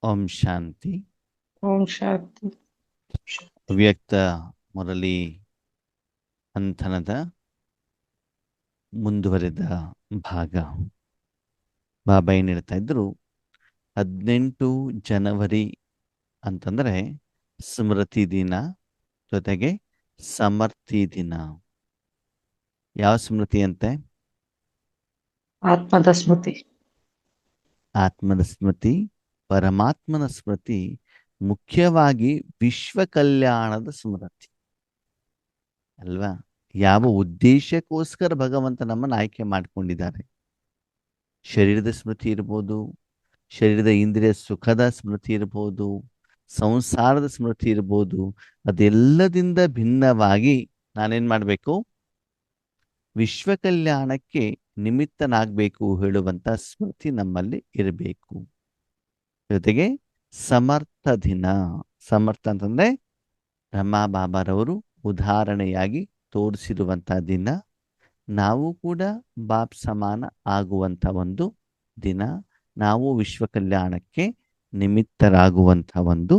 ಓಂ ಶಾಂತಿ. ಓಂ ಶಾಂತಿ. ಅವ್ಯಕ್ತ ಮುರಳಿ ಮಂಥನದ ಮುಂದುವರೆದ ಭಾಗ. ಬಾಬಾ ಏನ್ ಹೇಳ್ತಾ ಇದ್ರು, 18 ಜನವರಿ ಅಂತಂದ್ರೆ ಸ್ಮೃತಿ ದಿನ, ಜೊತೆಗೆ ಸಮರ್ಥಿ ದಿನ. ಯಾವ ಸ್ಮೃತಿ ಅಂತೆ? ಆತ್ಮದ ಸ್ಮೃತಿ. ಆತ್ಮದ ಸ್ಮೃತಿ, ಪರಮಾತ್ಮನ ಸ್ಮೃತಿ, ಮುಖ್ಯವಾಗಿ ವಿಶ್ವ ಕಲ್ಯಾಣದ ಸ್ಮೃತಿ ಅಲ್ವಾ? ಯಾವ ಉದ್ದೇಶಕ್ಕೋಸ್ಕರ ಭಗವಂತ ನಮ್ಮನ್ನು ಆಯ್ಕೆ ಮಾಡಿಕೊಂಡಿದ್ದಾರೆ? ಶರೀರದ ಸ್ಮೃತಿ ಇರ್ಬೋದು, ಶರೀರದ ಇಂದ್ರಿಯ ಸುಖದ ಸ್ಮೃತಿ ಇರ್ಬೋದು, ಸಂಸಾರದ ಸ್ಮೃತಿ ಇರ್ಬೋದು. ಅದೆಲ್ಲದಿಂದ ಭಿನ್ನವಾಗಿ ನಾನೇನ್ ಮಾಡಬೇಕು? ವಿಶ್ವ ಕಲ್ಯಾಣಕ್ಕೆ ನಿಮಿತ್ತನಾಗಬೇಕು ಹೇಳುವಂತ ಸ್ಮೃತಿ ನಮ್ಮಲ್ಲಿ ಇರಬೇಕು. ಜೊತೆಗೆ ಸಮರ್ಥ ದಿನ. ಸಮರ್ಥ ಅಂತಂದ್ರೆ ಬ್ರಹ್ಮ ಬಾಬಾರವರು ಉದಾಹರಣೆಯಾಗಿ ತೋರಿಸಿರುವಂತಹ ದಿನ. ನಾವು ಕೂಡ ಬಾಪ್ ಸಮಾನ ಆಗುವಂಥ ಒಂದು ದಿನ. ನಾವು ವಿಶ್ವ ಕಲ್ಯಾಣಕ್ಕೆ ನಿಮಿತ್ತರಾಗುವಂಥ ಒಂದು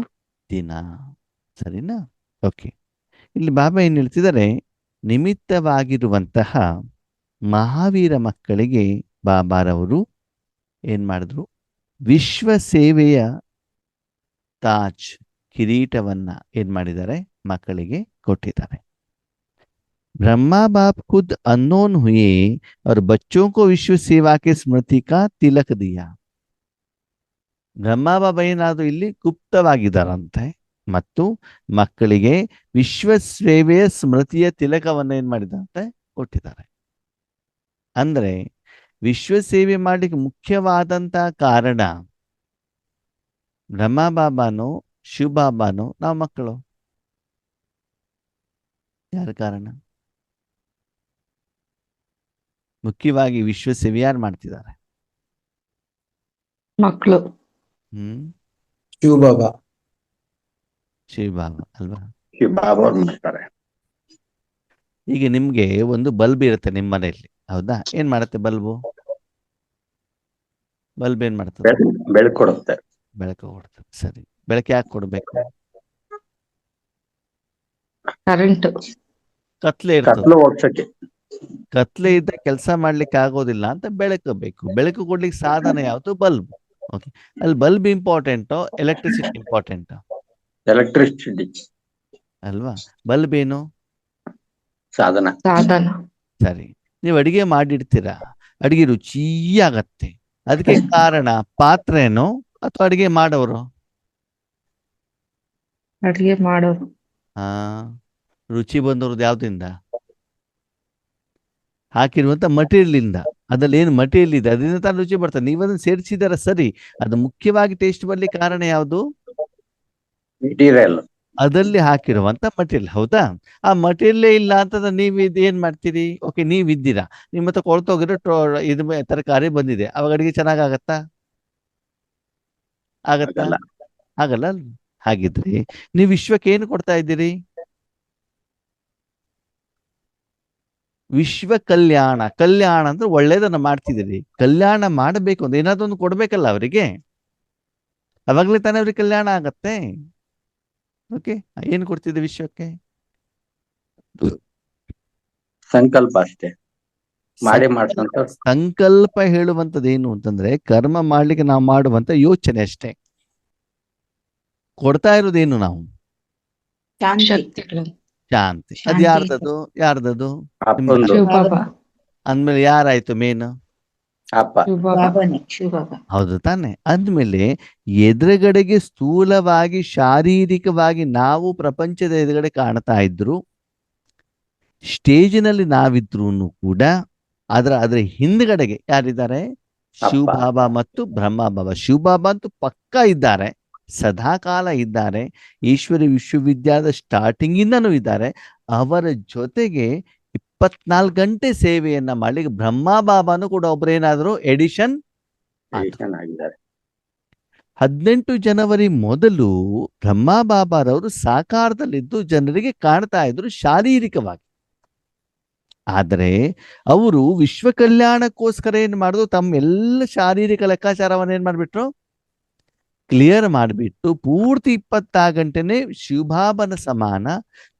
ದಿನ. ಸರಿನಾ? ಓಕೆ. ಇಲ್ಲಿ ಬಾಬಾ ಏನು ಹೇಳ್ತಿದ್ದಾರೆ, ನಿಮಿತ್ತವಾಗಿರುವಂತಹ ಮಹಾವೀರ ಮಕ್ಕಳಿಗೆ ಬಾಬಾರವರು ಏನ್ ಮಾಡಿದ್ರು? ವಿಶ್ವ ಸೇವೆಯ ತಾಜ್, ಕಿರೀಟವನ್ನ ಏನ್ ಮಾಡಿದ್ದಾರೆ? ಮಕ್ಕಳಿಗೆ ಕೊಟ್ಟಿದ್ದಾರೆ. ब्रह्मा बाप खुद अननोन हुए और बच्चों को विश्व सेवा के स्मृति का तिलक दिया. ಬ್ರಹ್ಮ ಬಾಬಾ ಏನಾದ್ರು ಇಲ್ಲಿ ಗುಪ್ತವಾಗಿದ್ದಾರಂತೆ ಮತ್ತು ಮಕ್ಕಳಿಗೆ ವಿಶ್ವ ಸೇವೆಯ ಸ್ಮೃತಿಯ ತಿಲಕವನ್ನು ಏನ್ ಮಾಡಿದಂತೆ ಕೊಟ್ಟಿದ್ದಾರೆ. ಅಂದ್ರೆ ವಿಶ್ವ ಸೇವೆ ಮಾಡ್ಲಿಕ್ಕೆ ಮುಖ್ಯವಾದಂತಹ ಕಾರಣ ಬ್ರಹ್ಮ ಬಾಬಾನೋ ಶಿವಬಾಬಾನೋ ನಾವು ಮಕ್ಕಳು? ಯಾರ ಕಾರಣ? ಮುಖ್ಯವಾಗಿ ವಿಶ್ವ ಸೇವೆ ಯಾರು ಮಾಡ್ತಿದ್ದಾರೆ? ಮಕ್ಕಳು. ಶಿವಬಾಬಾ. ಶಿವಬಾಬಾ ಅಲ್ವಾ? ಶಿವಬಾಬಾ ಮಾಡ್ತಾರೆ. ಈಗ ನಿಮ್ಗೆ ಒಂದು ಬಲ್ಬ್ ಇರುತ್ತೆ ನಿಮ್ಮ ಮನೆಯಲ್ಲಿ, ಹೌದಾ? ಏನ್ ಮಾಡುತ್ತೆ ಬಲ್ಬು? ಬಲ್ಬ್ ಏನ್ ಮಾಡ್ತದೆ? ಬೆಳಕು ಕೊಡುತ್ತೆ. ಬೆಳಕು ಕೊಡ್ತದೆ. ಸರಿ, ಬೆಳಕು ಯಾಕೆ ಕೊಡ್ಬೇಕು? ಕರೆಂಟ್. ಕತ್ಲೆ ಇರ್ತದೆ. ಕತ್ಲೆ ಇದ್ದ ಕೆಲಸ ಮಾಡ್ಲಿಕ್ಕೆ ಆಗೋದಿಲ್ಲ ಅಂತ ಬೆಳಕು ಬೇಕು. ಬೆಳಕು ಕೊಡ್ಲಿಕ್ಕೆ ಸಾಧನ ಯಾವುದು? ಬಲ್ಬ್. ಓಕೆ, ಅಲ್ಲಿ ಬಲ್ಬ್ ಇಂಪಾರ್ಟೆಂಟೋ ಎಲೆಕ್ಟ್ರಿಸಿಟಿ ಇಂಪಾರ್ಟೆಂಟೋ? ಎಲೆಕ್ಟ್ರಿಸಿಟಿ ಅಲ್ವಾ? ಬಲ್ಬ್ ಏನು? ಸಾಧನ. ಸರಿ, ನೀವು ಅಡಿಗೆ ಮಾಡಿಡ್ತೀರಾ, ಅಡಿಗೆ ರುಚಿಯಾಗತ್ತೆ. ಅದಕ್ಕೆ ಕಾರಣ ಪಾತ್ರೆನೋ ಅಥವಾ ಅಡಿಗೆ ಮಾಡೋರು? ಅಡಿಗೆ ಮಾಡೋರು. ರುಚಿ ಬಂದವ್ರದ್ದು ಯಾವ್ದಿಂದ? ಹಾಕಿರುವಂತ ಮಟೀರಿಯಲ್ ಇಂದ. ಅದ್ರಲ್ಲಿ ಏನು ಮಟೀರಿಯಲ್ ಇದೆ ಅದರಿಂದ ತಾನು ರುಚಿ ಬರ್ತದೆ. ನೀವು ಅದನ್ನ ಸೇರಿಸಿದಾರ ಸರಿ, ಅದು ಮುಖ್ಯವಾಗಿ ಟೇಸ್ಟ್ ಬರ್ಲಿಕ್ಕೆ ಕಾರಣ ಯಾವುದು? ಮೆಟೀರಿಯಲ್. ಅದಲ್ಲಿ ಹಾಕಿರುವಂತ ಮಟೀರಿಯಲ್, ಹೌದಾ? ಆ ಮಟೀರಿಯಲ್ ಇಲ್ಲ ಅಂತಂದ್ರೆ ನೀವು ಏನ್ ಮಾಡ್ತೀರಿ? ಓಕೆ, ನೀವ್ ಇದ್ದೀರಾ, ನಿಮ್ಮ ಹತ್ರ ಕೊಳ್ತೋಗಿರೋ ಇದು ತರಕಾರಿ ಬಂದಿದೆ, ಅವಾಗ ಅಡಿಗೆ ಚೆನ್ನಾಗಾಗತ್ತಾ? ಆಗತ್ತಾ? ಆಗಲ್ಲ. ಹಾಗಿದ್ರೆ ನೀವು ವಿಶ್ವಕ್ಕೆ ಏನು ಕೊಡ್ತಾ ಇದ್ದೀರಿ? ವಿಶ್ವ ಕಲ್ಯಾಣ. ಕಲ್ಯಾಣ ಅಂದ್ರೆ ಒಳ್ಳೇದನ್ನ ಮಾಡ್ತಿದ್ದೀರಿ. ಕಲ್ಯಾಣ ಮಾಡಬೇಕು ಅಂದ್ರೆ ಏನಾದ್ರು ಒಂದು ಕೊಡ್ಬೇಕಲ್ಲ ಅವರಿಗೆ, ಅವಾಗ್ಲೇ ತಾನೇ ಅವ್ರಿಗೆ ಕಲ್ಯಾಣ ಆಗತ್ತೆ. ಓಕೆ, ಏನ್ ಕೊಡ್ತಿದ್ದೆ ವಿಶ್ವಕ್ಕೆ? ಸಂಕಲ್ಪ ಅಷ್ಟೇ. ಮಾಡಿ ಮಾಡ್ತಂತ ಸಂಕಲ್ಪ ಹೇಳುವಂಥದ್ದು ಏನು ಅಂತಂದ್ರೆ ಕರ್ಮ ಮಾಡ್ಲಿಕ್ಕೆ ನಾವು ಮಾಡುವಂತ ಯೋಚನೆ ಅಷ್ಟೇ. ಕೊಡ್ತಾ ಇರೋದೇನು ನಾವು? ಶಾಂತಿ. ಅದು ಯಾರ್ದದು? ಯಾರ್ದದು? ಅಂದ್ಮೇಲೆ ಯಾರಾಯ್ತು ಮೇನ್? ಹೌದು ತಾನೆ? ಅಂದ್ಮೇಲೆ ಎದುರುಗಡೆಗೆ ಸ್ಥೂಲವಾಗಿ ಶಾರೀರಿಕವಾಗಿ ನಾವು ಪ್ರಪಂಚದ ಎದುರುಗಡೆ ಕಾಣ್ತಾ ಇದ್ರು, ಸ್ಟೇಜಿನಲ್ಲಿ ನಾವಿದ್ರು ಕೂಡ ಅದ್ರ ಹಿಂದ್ಗಡೆಗೆ ಯಾರಿದ್ದಾರೆ? ಶಿವಬಾಬಾ ಮತ್ತು ಬ್ರಹ್ಮ ಬಾಬಾ. ಶಿವಬಾಬಾ ಅಂತೂ ಪಕ್ಕ ಇದ್ದಾರೆ, ಸದಾಕಾಲ ಇದ್ದಾರೆ. ಈಶ್ವರಿ ವಿಶ್ವವಿದ್ಯಾಲಯದ ಸ್ಟಾರ್ಟಿಂಗ್ ಇಂದನೂ ಇದ್ದಾರೆ. ಅವರ ಜೊತೆಗೆ 24 ಗಂಟೆ ಸೇವೆಯನ್ನ ಮಾಡ್ಲಿಕ್ಕೆ ಬ್ರಹ್ಮ ಬಾಬಾನು ಕೂಡ ಒಬ್ಬರೇನಾದ್ರು ಎಡಿಷನ್ ಆಗಿದ್ದಾರೆ. 18 ಜನವರಿ ಮೊದಲು ಬ್ರಹ್ಮ ಬಾಬಾರವರು ಸಾಕಾರದಲ್ಲಿದ್ದು ಜನರಿಗೆ ಕಾಣ್ತಾ ಇದ್ರು ಶಾರೀರಿಕವಾಗಿ. ಆದರೆ ಅವರು ವಿಶ್ವ ಕಲ್ಯಾಣಕ್ಕೋಸ್ಕರ ಏನ್ ಮಾಡಿದ್ರು? ತಮ್ಮ ಎಲ್ಲ ಶಾರೀರಿಕ ಲೆಕ್ಕಾಚಾರವನ್ನು ಏನ್ ಮಾಡ್ಬಿಟ್ರು? ಕ್ಲಿಯರ್ ಮಾಡಿಬಿಟ್ಟು ಪೂರ್ತಿ 26 ಗಂಟೆನೆ ಶಿವಬಾಬನ ಸಮಾನ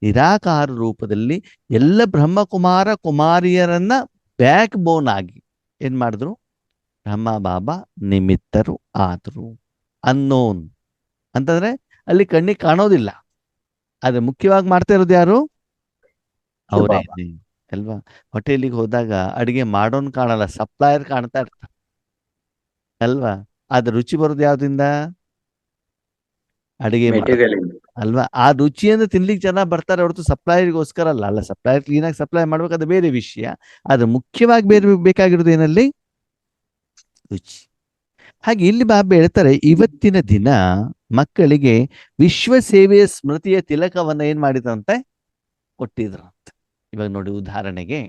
ನಿರಾಕಾರ ರೂಪದಲ್ಲಿ ಎಲ್ಲ ಬ್ರಹ್ಮಕುಮಾರ ಕುಮಾರಿಯರನ್ನ ಬ್ಯಾಕ್ ಬೋನ್ ಆಗಿ ಏನ್ ಮಾಡಿದ್ರು, ಬ್ರಹ್ಮ ಬಾಬಾ ನಿಮಿತ್ತರು ಆದ್ರು. ಅನ್ನೋನ್ ಅಂತಂದ್ರೆ ಅಲ್ಲಿ ಕಣ್ಣಿಗೆ ಕಾಣೋದಿಲ್ಲ, ಆದ್ರೆ ಮುಖ್ಯವಾಗಿ ಮಾಡ್ತಾ ಇರೋದು ಯಾರು? ಅವರೇನೆ ಅಲ್ವಾ. ಹೋಟೆಲಿಗೆ ಹೋದಾಗ ಅಡಿಗೆ ಮಾಡೋನ್ ಕಾಣಲ್ಲ, ಸಪ್ಲೈಯರ್ ಕಾಣ್ತಾ ಇರ್ತಾರೆ ಅಲ್ವಾ. ಆದ್ರೆ ರುಚಿ ಬರೋದು ಯಾವ್ದಿಂದ? ಅಡಿಗೆ ಮೆಟೀರಿಯಲ್ ಅಲ್ವಾ. ಆ ರುಚಿಯನ್ನು ತಿನ್ಲಿಕ್ಕೆ ಜನ ಬರ್ತಾರೆ ಹೊರತು ಸಪ್ಲೈಯರ್ಗೋಸ್ಕರ ಅಲ್ಲ. ಅಲ್ಲ, ಸಪ್ಲೈಯರ್ ಕ್ಲೀನಾಗಿ ಸಪ್ಲೈ ಮಾಡ್ಬೇಕಾದ್ರೆ ಬೇರೆ ವಿಷಯ. ಆದ್ರೆ ಮುಖ್ಯವಾಗಿ ಬೇಕಾಗಿರೋದು ಏನಲ್ಲಿ? ರುಚಿ. ಹಾಗೆ ಇಲ್ಲಿ ಬಾಬಾ ಹೇಳ್ತಾರೆ, ಇವತ್ತಿನ ದಿನ ಮಕ್ಕಳಿಗೆ ವಿಶ್ವ ಸೇವೆಯ ಸ್ಮೃತಿಯ ತಿಲಕವನ್ನ ಏನ್ ಮಾಡಿದ್ರಂತೆ? ಕೊಟ್ಟಿದ್ರಂತೆ. ಇವಾಗ ನೋಡಿ, ಉದಾಹರಣೆಗೆ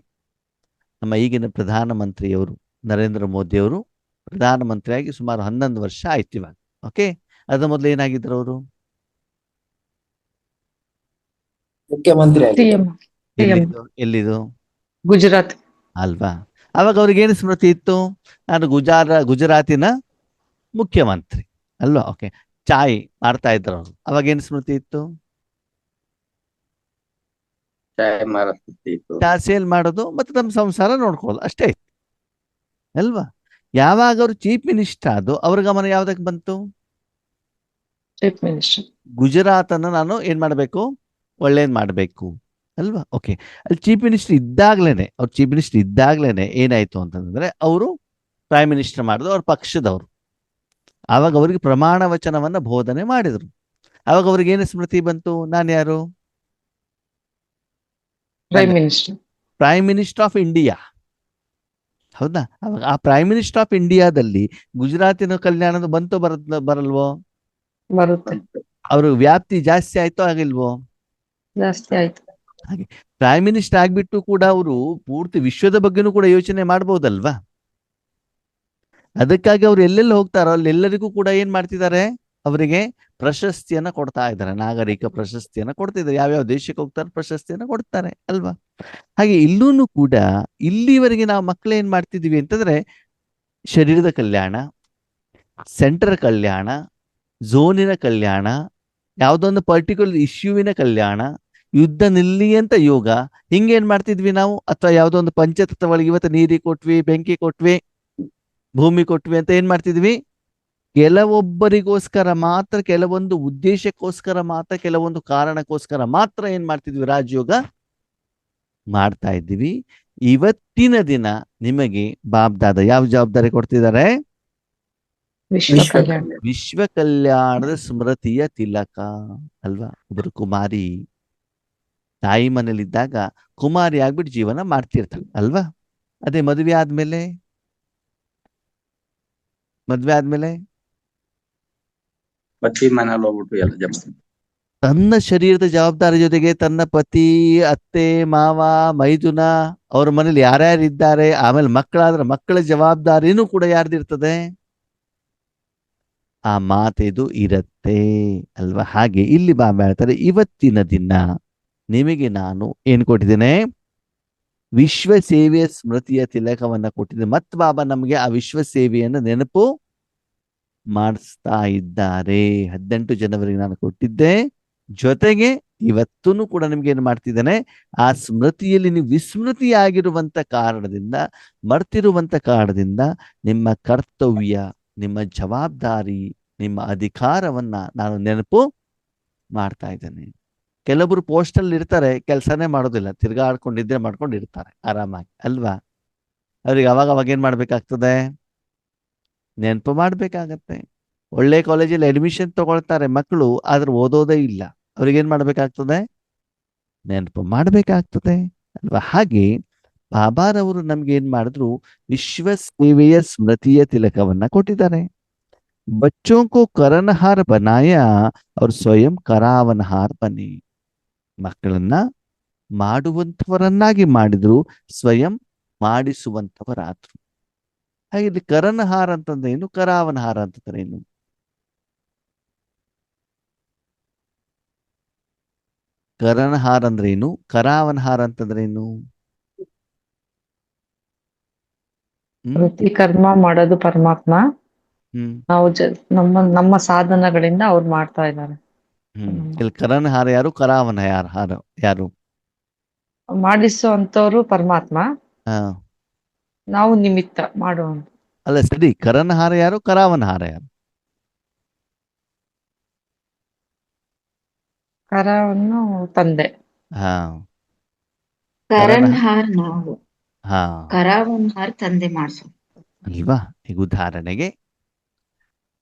ನಮ್ಮ ಈಗಿನ ಪ್ರಧಾನಮಂತ್ರಿಯವರು ನರೇಂದ್ರ ಮೋದಿಯವರು ಪ್ರಧಾನಮಂತ್ರಿಯಾಗಿ ಸುಮಾರು 11 ವರ್ಷ ಆಯ್ತು ಇವಾಗ. ಓಕೆ, ಅದ್ರ ಮೊದಲು ಏನಾಗಿದ್ರು ಅವರು? ಮುಖ್ಯಮಂತ್ರಿ ಸಿಎಂ ಎಲ್ಲಿದು? ಗುಜರಾತ್. ಅಲ್ವಾ. ಅವಾಗ ಅವ್ರಿಗೆ ಏನು ಸ್ಮೃತಿ ಇತ್ತು? ನಾನು ಗುಜರಾತಿನ ಮುಖ್ಯಮಂತ್ರಿ ಅಲ್ವಾ. ಓಕೆ, ಚಾಯ್ ಮಾಡ್ತಾ ಇದ್ರು ಅವರು, ಅವಾಗ ಏನು ಸ್ಮೃತಿ ಇತ್ತು? ಚಾ ಸೇಲ್ ಮಾಡೋದು ಮತ್ತೆ ತಮ್ಮ ಸಂಸಾರ ನೋಡ್ಕೊಳ್ಳೋದು ಅಷ್ಟೇ ಇತ್ತು ಅಲ್ವಾ. ಯಾವಾಗ ಅವರು ಚೀಫ್ ಮಿನಿಸ್ಟರ್ ಆದ್ರು ಅವ್ರ ಗಮನ ಯಾವ್ದಕ್ಕೆ ಬಂತು? Chief minister. ಗುಜರಾತ್ ಅನ್ನು ನಾನು ಏನ್ ಮಾಡ್ಬೇಕು? ಒಳ್ಳೇದ್ ಮಾಡ್ಬೇಕು ಅಲ್ವಾ. ಓಕೆ, ಅಲ್ಲಿ ಚೀಫ್ ಮಿನಿಸ್ಟರ್ ಇದ್ದಾಗ್ಲೇನೆ ಏನಾಯ್ತು ಅಂತಂದ್ರೆ ಅವರು ಪ್ರೈಮ್ ಮಿನಿಸ್ಟರ್ ಮಾಡಿದ್ರು, ಅವ್ರ ಪಕ್ಷದವರು. ಆವಾಗ ಅವರಿಗೆ ಪ್ರಮಾಣ ವಚನವನ್ನ ಬೋಧನೆ ಮಾಡಿದ್ರು. ಅವಾಗ ಅವ್ರಿಗೆ ಏನು ಸ್ಮೃತಿ ಬಂತು? ನಾನು ಯಾರು? Prime minister of India. ಹೌದಾ? ಅವಾಗ ಆ ಪ್ರೈಮ್ ಮಿನಿಸ್ಟರ್ ಆಫ್ ಇಂಡಿಯಾದಲ್ಲಿ ಗುಜರಾತಿನ ಕಲ್ಯಾಣದ ಬಂತೋ ಬರಲ್ವೋ? ಬರುತ್ತೆ. ಅವ್ರ ವ್ಯಾಪ್ತಿ ಜಾಸ್ತಿ ಆಯ್ತೋ ಆಗಿಲ್ವೋ? ಜಾಸ್ತಿ ಆಯ್ತು. ಹಾಗೆ ಪ್ರೈಮ್ ಮಿನಿಸ್ಟರ್ ಆಗ್ಬಿಟ್ಟು ಕೂಡ ಅವರು ಪೂರ್ತಿ ವಿಶ್ವದ ಬಗ್ಗೆನೂ ಕೂಡ ಯೋಚನೆ ಮಾಡ್ಬೋದಲ್ವಾ. ಅದಕ್ಕಾಗಿ ಅವ್ರು ಎಲ್ಲೆಲ್ಲಿ ಹೋಗ್ತಾರೋ ಅಲ್ಲೆಲ್ಲರಿಗೂ ಕೂಡ ಏನ್ ಮಾಡ್ತಿದ್ದಾರೆ? ಅವರಿಗೆ ಪ್ರಶಸ್ತಿಯನ್ನ ಕೊಡ್ತಾ ಇದ್ದಾರೆ, ನಾಗರಿಕ ಪ್ರಶಸ್ತಿಯನ್ನ ಕೊಡ್ತಿದ್ದಾರೆ. ಯಾವ್ಯಾವ ದೇಶಕ್ಕೆ ಹೋಗ್ತಾರೆ ಪ್ರಶಸ್ತಿಯನ್ನ ಕೊಡ್ತಾರೆ ಅಲ್ವಾ. ಹಾಗೆ ಇಲ್ಲೂ ಕೂಡ ಇಲ್ಲಿವರೆಗೆ ನಾವು ಮಕ್ಕಳು ಏನ್ ಮಾಡ್ತಿದೀವಿ ಅಂತಂದ್ರೆ, ಶರೀರದ ಕಲ್ಯಾಣ, ಸೆಂಟರ್ ಕಲ್ಯಾಣ, ಝೋನಿನ ಕಲ್ಯಾಣ, ಯಾವುದೊಂದು ಪರ್ಟಿಕ್ಯುಲರ್ ಇಶ್ಯೂವಿನ ಕಲ್ಯಾಣ, ಯುದ್ಧ ನಿಲ್ಲಿ ಅಂತ ಯೋಗ, ಹಿಂಗೇನ್ ಮಾಡ್ತಿದ್ವಿ ನಾವು. ಅಥವಾ ಯಾವುದೋ ಒಂದು ಪಂಚತತ್ವಗಳಿಗೆ ಇವತ್ತು ನೀರಿಗೆ ಕೊಟ್ವಿ, ಬೆಂಕಿ ಕೊಟ್ವಿ, ಭೂಮಿ ಕೊಟ್ವಿ ಅಂತ ಏನ್ ಮಾಡ್ತಿದ್ವಿ? ಕೆಲವೊಬ್ಬರಿಗೋಸ್ಕರ ಮಾತ್ರ, ಕೆಲವೊಂದು ಉದ್ದೇಶಕ್ಕೋಸ್ಕರ ಮಾತ್ರ, ಕೆಲವೊಂದು ಕಾರಣಕ್ಕೋಸ್ಕರ ಮಾತ್ರ ಏನ್ ಮಾಡ್ತಿದ್ವಿ? ರಾಜಯೋಗ ಮಾಡ್ತಾ ಇದ್ದೀವಿ. ಇವತ್ತಿನ ದಿನ ನಿಮಗೆ ಬಾಬ್ದಾದ ಯಾವ ಜವಾಬ್ದಾರಿ ಕೊಡ್ತಿದ್ದಾರೆ? ವಿಶ್ವ ಕಲ್ಯಾಣದ ಸ್ಮೃತಿಯ ತಿಲಕ ಅಲ್ವಾ. ಒಬ್ಬರು ಕುಮಾರಿ ತಾಯಿ ಮನೇಲಿದ್ದಾಗ ಕುಮಾರಿ ಆಗ್ಬಿಟ್ಟು ಜೀವನ ಮಾಡ್ತಿರ್ತಾರೆ ಅಲ್ವಾ. ಅದೇ ಮದುವೆ ಆದ್ಮೇಲೆ ಪತಿ ಮನೇಲಿ ಹೋಗ್ಬಿಟ್ಟು ಎಲ್ಲ ಜಮ ತನ್ನ ಶರೀರದ ಜವಾಬ್ದಾರಿ ಜೊತೆಗೆ ತನ್ನ ಪತಿ, ಅತ್ತೆ, ಮಾವ, ಮೈದುನ, ಅವ್ರ ಮನೇಲಿ ಯಾರ್ಯಾರು ಇದ್ದಾರೆ, ಆಮೇಲೆ ಮಕ್ಕಳಾದ್ರೆ ಮಕ್ಕಳ ಜವಾಬ್ದಾರಿನೂ ಕೂಡ ಯಾರ್ದಿರ್ತದೆ? ಆ ಮಾತೆದು ಇರತ್ತೆ ಅಲ್ವಾ. ಹಾಗೆ ಇಲ್ಲಿ ಬಾಬಾ ಹೇಳ್ತಾರೆ, ಇವತ್ತಿನ ದಿನ ನಿಮಗೆ ನಾನು ಏನ್ ಕೊಟ್ಟಿದ್ದೇನೆ? ವಿಶ್ವ ಸೇವೆಯ ಸ್ಮೃತಿಯ ತಿಲಕವನ್ನ ಕೊಟ್ಟಿದ್ದೇನೆ. ಮತ್ ಬಾಬಾ ನಮಗೆ ಆ ವಿಶ್ವ ಸೇವೆಯನ್ನು ನೆನಪು ಮಾಡಿಸ್ತಾ ಇದ್ದಾರೆ. 18 ಜನವರಿಗೆ ನಾನು ಕೊಟ್ಟಿದ್ದೆ, ಜೊತೆಗೆ ಇವತ್ತೂ ಕೂಡ ನಿಮ್ಗೆ ಏನು ಮಾಡ್ತಿದ್ದೇನೆ? ಆ ಸ್ಮೃತಿಯಲ್ಲಿ ನೀವು ವಿಸ್ಮೃತಿಯಾಗಿರುವಂತ ಕಾರಣದಿಂದ, ಮರ್ತಿರುವಂತ ಕಾರಣದಿಂದ ನಿಮ್ಮ ಕರ್ತವ್ಯ, ನಿಮ್ಮ ಜವಾಬ್ದಾರಿ, ನಿಮ್ಮ ಅಧಿಕಾರವನ್ನ ನಾನು ನೆನಪು ಮಾಡ್ತಾ ಇದ್ದೇನೆ. ಕೆಲವೊಬ್ರು ಪೋಸ್ಟಲ್ ಇರ್ತಾರೆ, ಕೆಲಸನೇ ಮಾಡೋದಿಲ್ಲ, ತಿರ್ಗಾಡ್ಕೊಂಡು ನಿದ್ರೆ ಮಾಡ್ಕೊಂಡು ಇರ್ತಾರೆ ಆರಾಮಾಗಿ ಅಲ್ವಾ. ಅವ್ರಿಗೆ ಅವಾಗ ಏನ್ ಮಾಡ್ಬೇಕಾಗ್ತದೆ? ನೆನಪು ಮಾಡ್ಬೇಕಾಗತ್ತೆ. ಒಳ್ಳೆ ಕಾಲೇಜಲ್ಲಿ ಅಡ್ಮಿಷನ್ ತಗೊಳ್ತಾರೆ ಮಕ್ಕಳು, ಆದ್ರೆ ಓದೋದೇ ಇಲ್ಲ. ಅವ್ರಿಗೇನ್ ಮಾಡ್ಬೇಕಾಗ್ತದೆ? ನೆನಪು ಮಾಡ್ಬೇಕಾಗ್ತದೆ ಅಲ್ವಾ. ಹಾಗೆ ಬಾಬಾರವರು ನಮ್ಗೆ ಏನ್ ಮಾಡಿದ್ರು? ವಿಶ್ವ ಸೇವೆಯ ಸ್ಮೃತಿಯ ತಿಲಕವನ್ನ ಕೊಟ್ಟಿದ್ದಾರೆ. ಬಚ್ಚೋं को करनहार बनाया और ಸ್ವಯಂ करावनहार बने. ಮಕ್ಕಳನ್ನ ಮಾಡುವಂಥವರನ್ನಾಗಿ ಮಾಡಿದ್ರು, ಸ್ವಯಂ ಮಾಡಿಸುವಂಥವರಾದ್ರು. ಹಾಗೆ ಇಲ್ಲಿ ಕರನಹಾರ ಅಂತಂದ್ರೆ ಏನು? ಕರಾವನಹಾರ ಅಂತಂದ್ರೆ ಏನು? ಕರನಹಾರ ಅಂದ್ರೆ ಏನು? ಕರಾವನಹಾರ ಅಂತಂದ್ರೆ ಏನು? ಪ್ರತಿ ಕರ್ಮ ಮಾಡೋದು ಪರಮಾತ್ಮ, ಹ್ಮ್ ನಾವು ನಮ್ಮ ಸಾಧನಗಳಿಂದ ಅವ್ರು ಮಾಡ್ತಾ ಇದ್ದಾರೆ. ಇಲ್ಲಿ ಕರನ್ಹಾರ ಯಾರು, ಕರಾವನ ಯಾರು? ಮಾಡಿಸುವಂತವ್ರು ಪರಮಾತ್ಮ, ಹಾ ನಾವು ನಿಮಿತ್ತ ಮಾಡುವ. ಅಲ್ಲ ಸರಿ, ಕರನ್ಹಾರ ಯಾರು, ಕರಾವನಹಾರ ಯಾರು? ಕರವನ್ನು ತಂದೆ. ಹಾ ಕರಣ್ ಹಾರ್ ನಾವು, ಹಾ ಕರಾವನ್ ಹಾರ್ ತಂದೆ ಮಾಡ್ಸೋ. ಅಲ್ವಾ? ಈಗ ಉದಾಹರಣೆಗೆ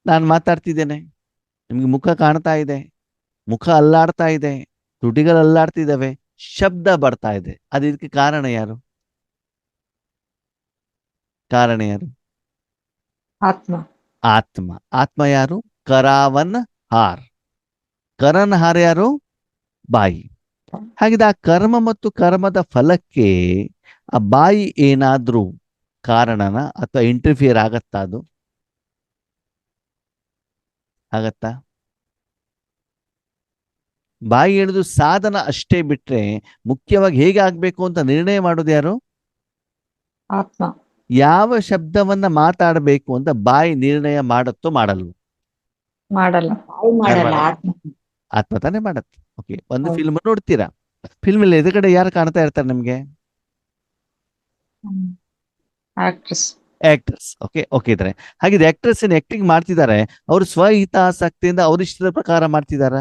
ನಾನು ಮಾತಾಡ್ತಿದ್ದೇನೆ, ನಿಮ್ಗೆ ಮುಖ ಕಾಣ್ತಾ ಇದೆ, ಮುಖ ಅಲ್ಲಾಡ್ತಾ ಇದೆ, ತುಟಿಗಳು ಅಲ್ಲಾಡ್ತಿದ್ದಾವೆ, ಶಬ್ದ ಬರ್ತಾ ಇದೆ. ಅದಕ್ಕೆ ಕಾರಣ ಯಾರು? ಕಾರಣ ಯಾರು? ಆತ್ಮ. ಆತ್ಮ. ಆತ್ಮ ಯಾರು? ಕರಾವನ್ ಹಾರ್. ಕರನ್ ಹಾರ್ ಯಾರು? ಬಾಯಿ. ಹಾಗಿದ್ರೆ ಆ ಕರ್ಮ ಮತ್ತು ಕರ್ಮದ ಫಲಕ್ಕೆ ಆ ಬಾಯಿ ಏನಾದ್ರೂ ಕಾರಣನ ಅಥವಾ ಇಂಟರ್ಫಿಯರ್ ಆಗತ್ತಾ? ಅದು ಆಗತ್ತಾ? ಬಾಯಿ ಹೇಳಿದು ಸಾಧನ ಅಷ್ಟೇ ಬಿಟ್ರೆ ಮುಖ್ಯವಾಗಿ ಹೇಗೆ ಆಗ್ಬೇಕು ಅಂತ ನಿರ್ಣಯ ಮಾಡೋದು ಯಾರು? ಆತ್ಮ. ಯಾವ ಶಬ್ದವನ್ನ ಮಾತಾಡಬೇಕು ಅಂತ ಬಾಯಿ ನಿರ್ಣಯ ಮಾಡತ್ತೋ ಮಾಡಲ್ವೋ? ಮಾಡಲ್ಲ. ತಾವು ಮಾಡಲ್ಲ, ಆತ್ಮ. ಆತ್ಮ ತಾನೇ ಮಾಡತ್ತೆ. ಓಕೆ, ಒಂದು ಹೌದು. ಫಿಲ್ಮ್ ನೋಡ್ತೀರಾ, ಫಿಲ್ಮ್ ಅಲ್ಲಿ ಎದುರುಗಡೆ ಯಾರು ಕಾಣ್ತಾ ಇರ್ತಾರೆ ನಿಮ್ಗೆ? ಆಕ್ಟ್ರೆಸ್. ಆಕ್ಟರ್ಸ್. ಓಕೆ ಇದ್ರೆ ಹಾಗಿದ್ರೆ ಆಕ್ಟರ್ಸ್ ಏನ್ ಆಕ್ಟಿಂಗ್ ಮಾಡ್ತಿದ್ದಾರೆ, ಅವರು ಸ್ವಹಿತಾಸಕ್ತಿಯಿಂದ ಅವ್ರ ಇಷ್ಟದ ಪ್ರಕಾರ ಮಾಡ್ತಿದಾರ?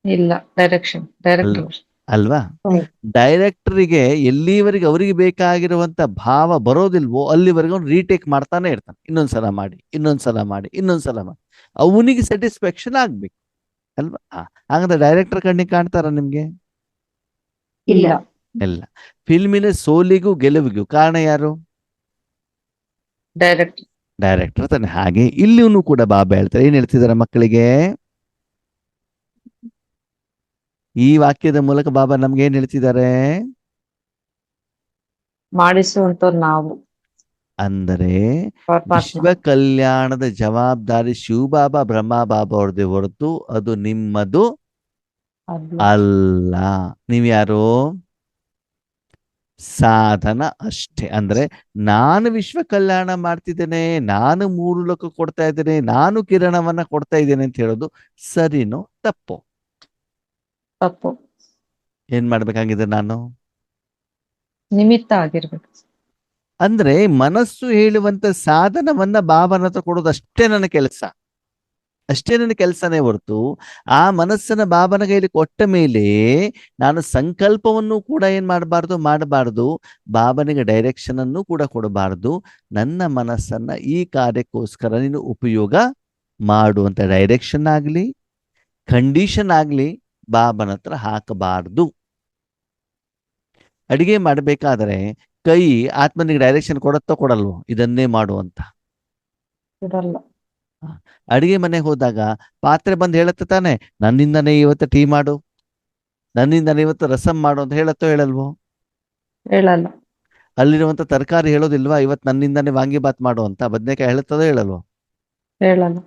ಇಲ್ಲ, ಡೈರೆಕ್ಟರ್. ಅಲ್ವಾ? ಹೌದು. ಡೈರೆಕ್ಟರಿಗೆ ಎಲ್ಲಿವರೆಗೆ ಅವರಿಗೆ ಬೇಕಾಗಿರುವಂತ ಭಾವ ಬರೋದಿಲ್ವೋ ಅಲ್ಲಿವರೆಗೆ ಅವ್ನು ರೀಟೇಕ್ ಮಾಡ್ತಾನೆ ಇರ್ತಾನೆ. ಇನ್ನೊಂದ್ಸಲ ಮಾಡಿ, ಇನ್ನೊಂದ್ಸಲ ಮಾಡಿ, ಇನ್ನೊಂದ್ಸಲ ಮಾಡಿ, ಅವನಿಗೆ ಸ್ಯಾಟಿಸ್ಫ್ಯಾಕ್ಷನ್ ಆಗ್ಬೇಕು ಅಲ್ವಾ? ಹಾಗಾದ್ರೆ ಡೈರೆಕ್ಟರ್ ಕಣ್ಣಿಗೆ ಕಾಣ್ತಾರ ನಿಮ್ಗೆ? ಇಲ್ಲ. ಇಲ್ಲ. ಫಿಲ್ಮಿನ ಸೋಲಿಗೂ ಗೆಲುವಿಗೂ ಕಾರಣ ಯಾರು? ಡೈರೆಕ್ಟರ್ ತಾನೆ. ಹಾಗೆ ಇಲ್ಲಿನೂ ಕೂಡ ಬಾಬಾ ಹೇಳ್ತಾರೆ, ಏನ್ ಹೇಳ್ತಿದಾರೆ ಮಕ್ಕಳಿಗೆ? ಈ ವಾಕ್ಯದ ಮೂಲಕ ಬಾಬಾ ನಮ್ಗೆ ಏನ್ ಹೇಳ್ತಿದ್ದಾರೆ? ಮಾಡಿಸುವಂತವ್ರು ನಾವು. ಅಂದರೆ ಪರಮಾತ್ಮ. ವಿಶ್ವ ಕಲ್ಯಾಣದ ಜವಾಬ್ದಾರಿ ಶಿವಬಾಬಾ ಬ್ರಹ್ಮಬಾಬಾ ಅವ್ರದ್ದೇ ಹೊರತು ಅದು ನಿಮ್ಮದು ಅಲ್ಲ. ಅಲ್ಲ. ನೀವ್ಯಾರು? ಸಾಧನ ಅಷ್ಟೇ. ಅಂದ್ರೆ ನಾನು ವಿಶ್ವ ಕಲ್ಯಾಣ ಮಾಡ್ತಿದ್ದೇನೆ, ನಾನು 3 ಲೋಕ ಕೊಡ್ತಾ ಇದ್ದೇನೆ, ನಾನು ಕಿರಣವನ್ನ ಕೊಡ್ತಾ ಇದ್ದೇನೆ ಅಂತ ಹೇಳೋದು ಸರಿನೋ ತಪ್ಪೋ? ತಪ್ಪು. ಏನ್ ಮಾಡ್ಬೇಕಾಗಿದೆ ನಾನು? ನಿಮಿತ್ತ ಆಗಿರ್ಬೇಕು. ಅಂದ್ರೆ ಮನಸ್ಸು ಹೇಳುವಂತ ಸಾಧನವನ್ನ ಬಾಬನ ಹತ್ರ ಕೊಡೋದು ಅಷ್ಟೇ ನನ್ನ ಕೆಲಸ, ಅಷ್ಟೇ ನನ್ನ ಕೆಲಸನೇ ಹೊರತು ಆ ಮನಸ್ಸನ್ನ ಬಾಬನ ಕೈಲಿ ಕೊಟ್ಟ ಮೇಲೆ ನಾನು ಸಂಕಲ್ಪವನ್ನು ಕೂಡ ಏನ್ ಮಾಡಬಾರ್ದು, ಬಾಬನಿಗೆ ಡೈರೆಕ್ಷನ್ ಅನ್ನು ಕೂಡ ಕೊಡಬಾರ್ದು. ನನ್ನ ಮನಸ್ಸನ್ನ ಈ ಕಾರ್ಯಕ್ಕೋಸ್ಕರ ನೀನು ಉಪಯೋಗ ಮಾಡುವಂತ ಡೈರೆಕ್ಷನ್ ಆಗ್ಲಿ ಕಂಡೀಷನ್ ಆಗ್ಲಿ ಬಾಬನ ಹತ್ರ ಹಾಕಬಾರ್ದು. ಅಡಿಗೆ ಮಾಡಬೇಕಾದ್ರೆ ಕೈ ಆತ್ಮನಿಗೆ ಡೈರೆಕ್ಷನ್ ಕೊಡತ್ತೋ ಕೊಡಲ್ವೋ? ಇದನ್ನೇ ಮಾಡುವಂತ. ಇರಲ್ಲ. ಅಡಿಗೆ ಮನೆಗೆ ಹೋದಾಗ ಪಾತ್ರೆ ಬಂದು ಹೇಳತ್ತೆ ತಾನೆ, ನನ್ನಿಂದನೇ ಇವತ್ತು ಟೀ ಮಾಡು, ನನ್ನಿಂದನೇ ಇವತ್ತು ರಸಂ ಮಾಡು ಅಂತ ಹೇಳತ್ತೋ ಹೇಳಲ್ವೋ? ಹೇಳಲ್ಲ. ಅಲ್ಲಿರುವಂತ ತರಕಾರಿ ಹೇಳೋದಿಲ್ವಾ, ಇವತ್ತು ನನ್ನಿಂದನೇ ವಾಂಗಿಬಾತ್ ಮಾಡು ಅಂತ? ಬದನೆಕಾಯಿ ಹೇಳುತ್ತದೋ ಹೇಳಲ್ವೋ? ಹೇಳಲ್ಲ.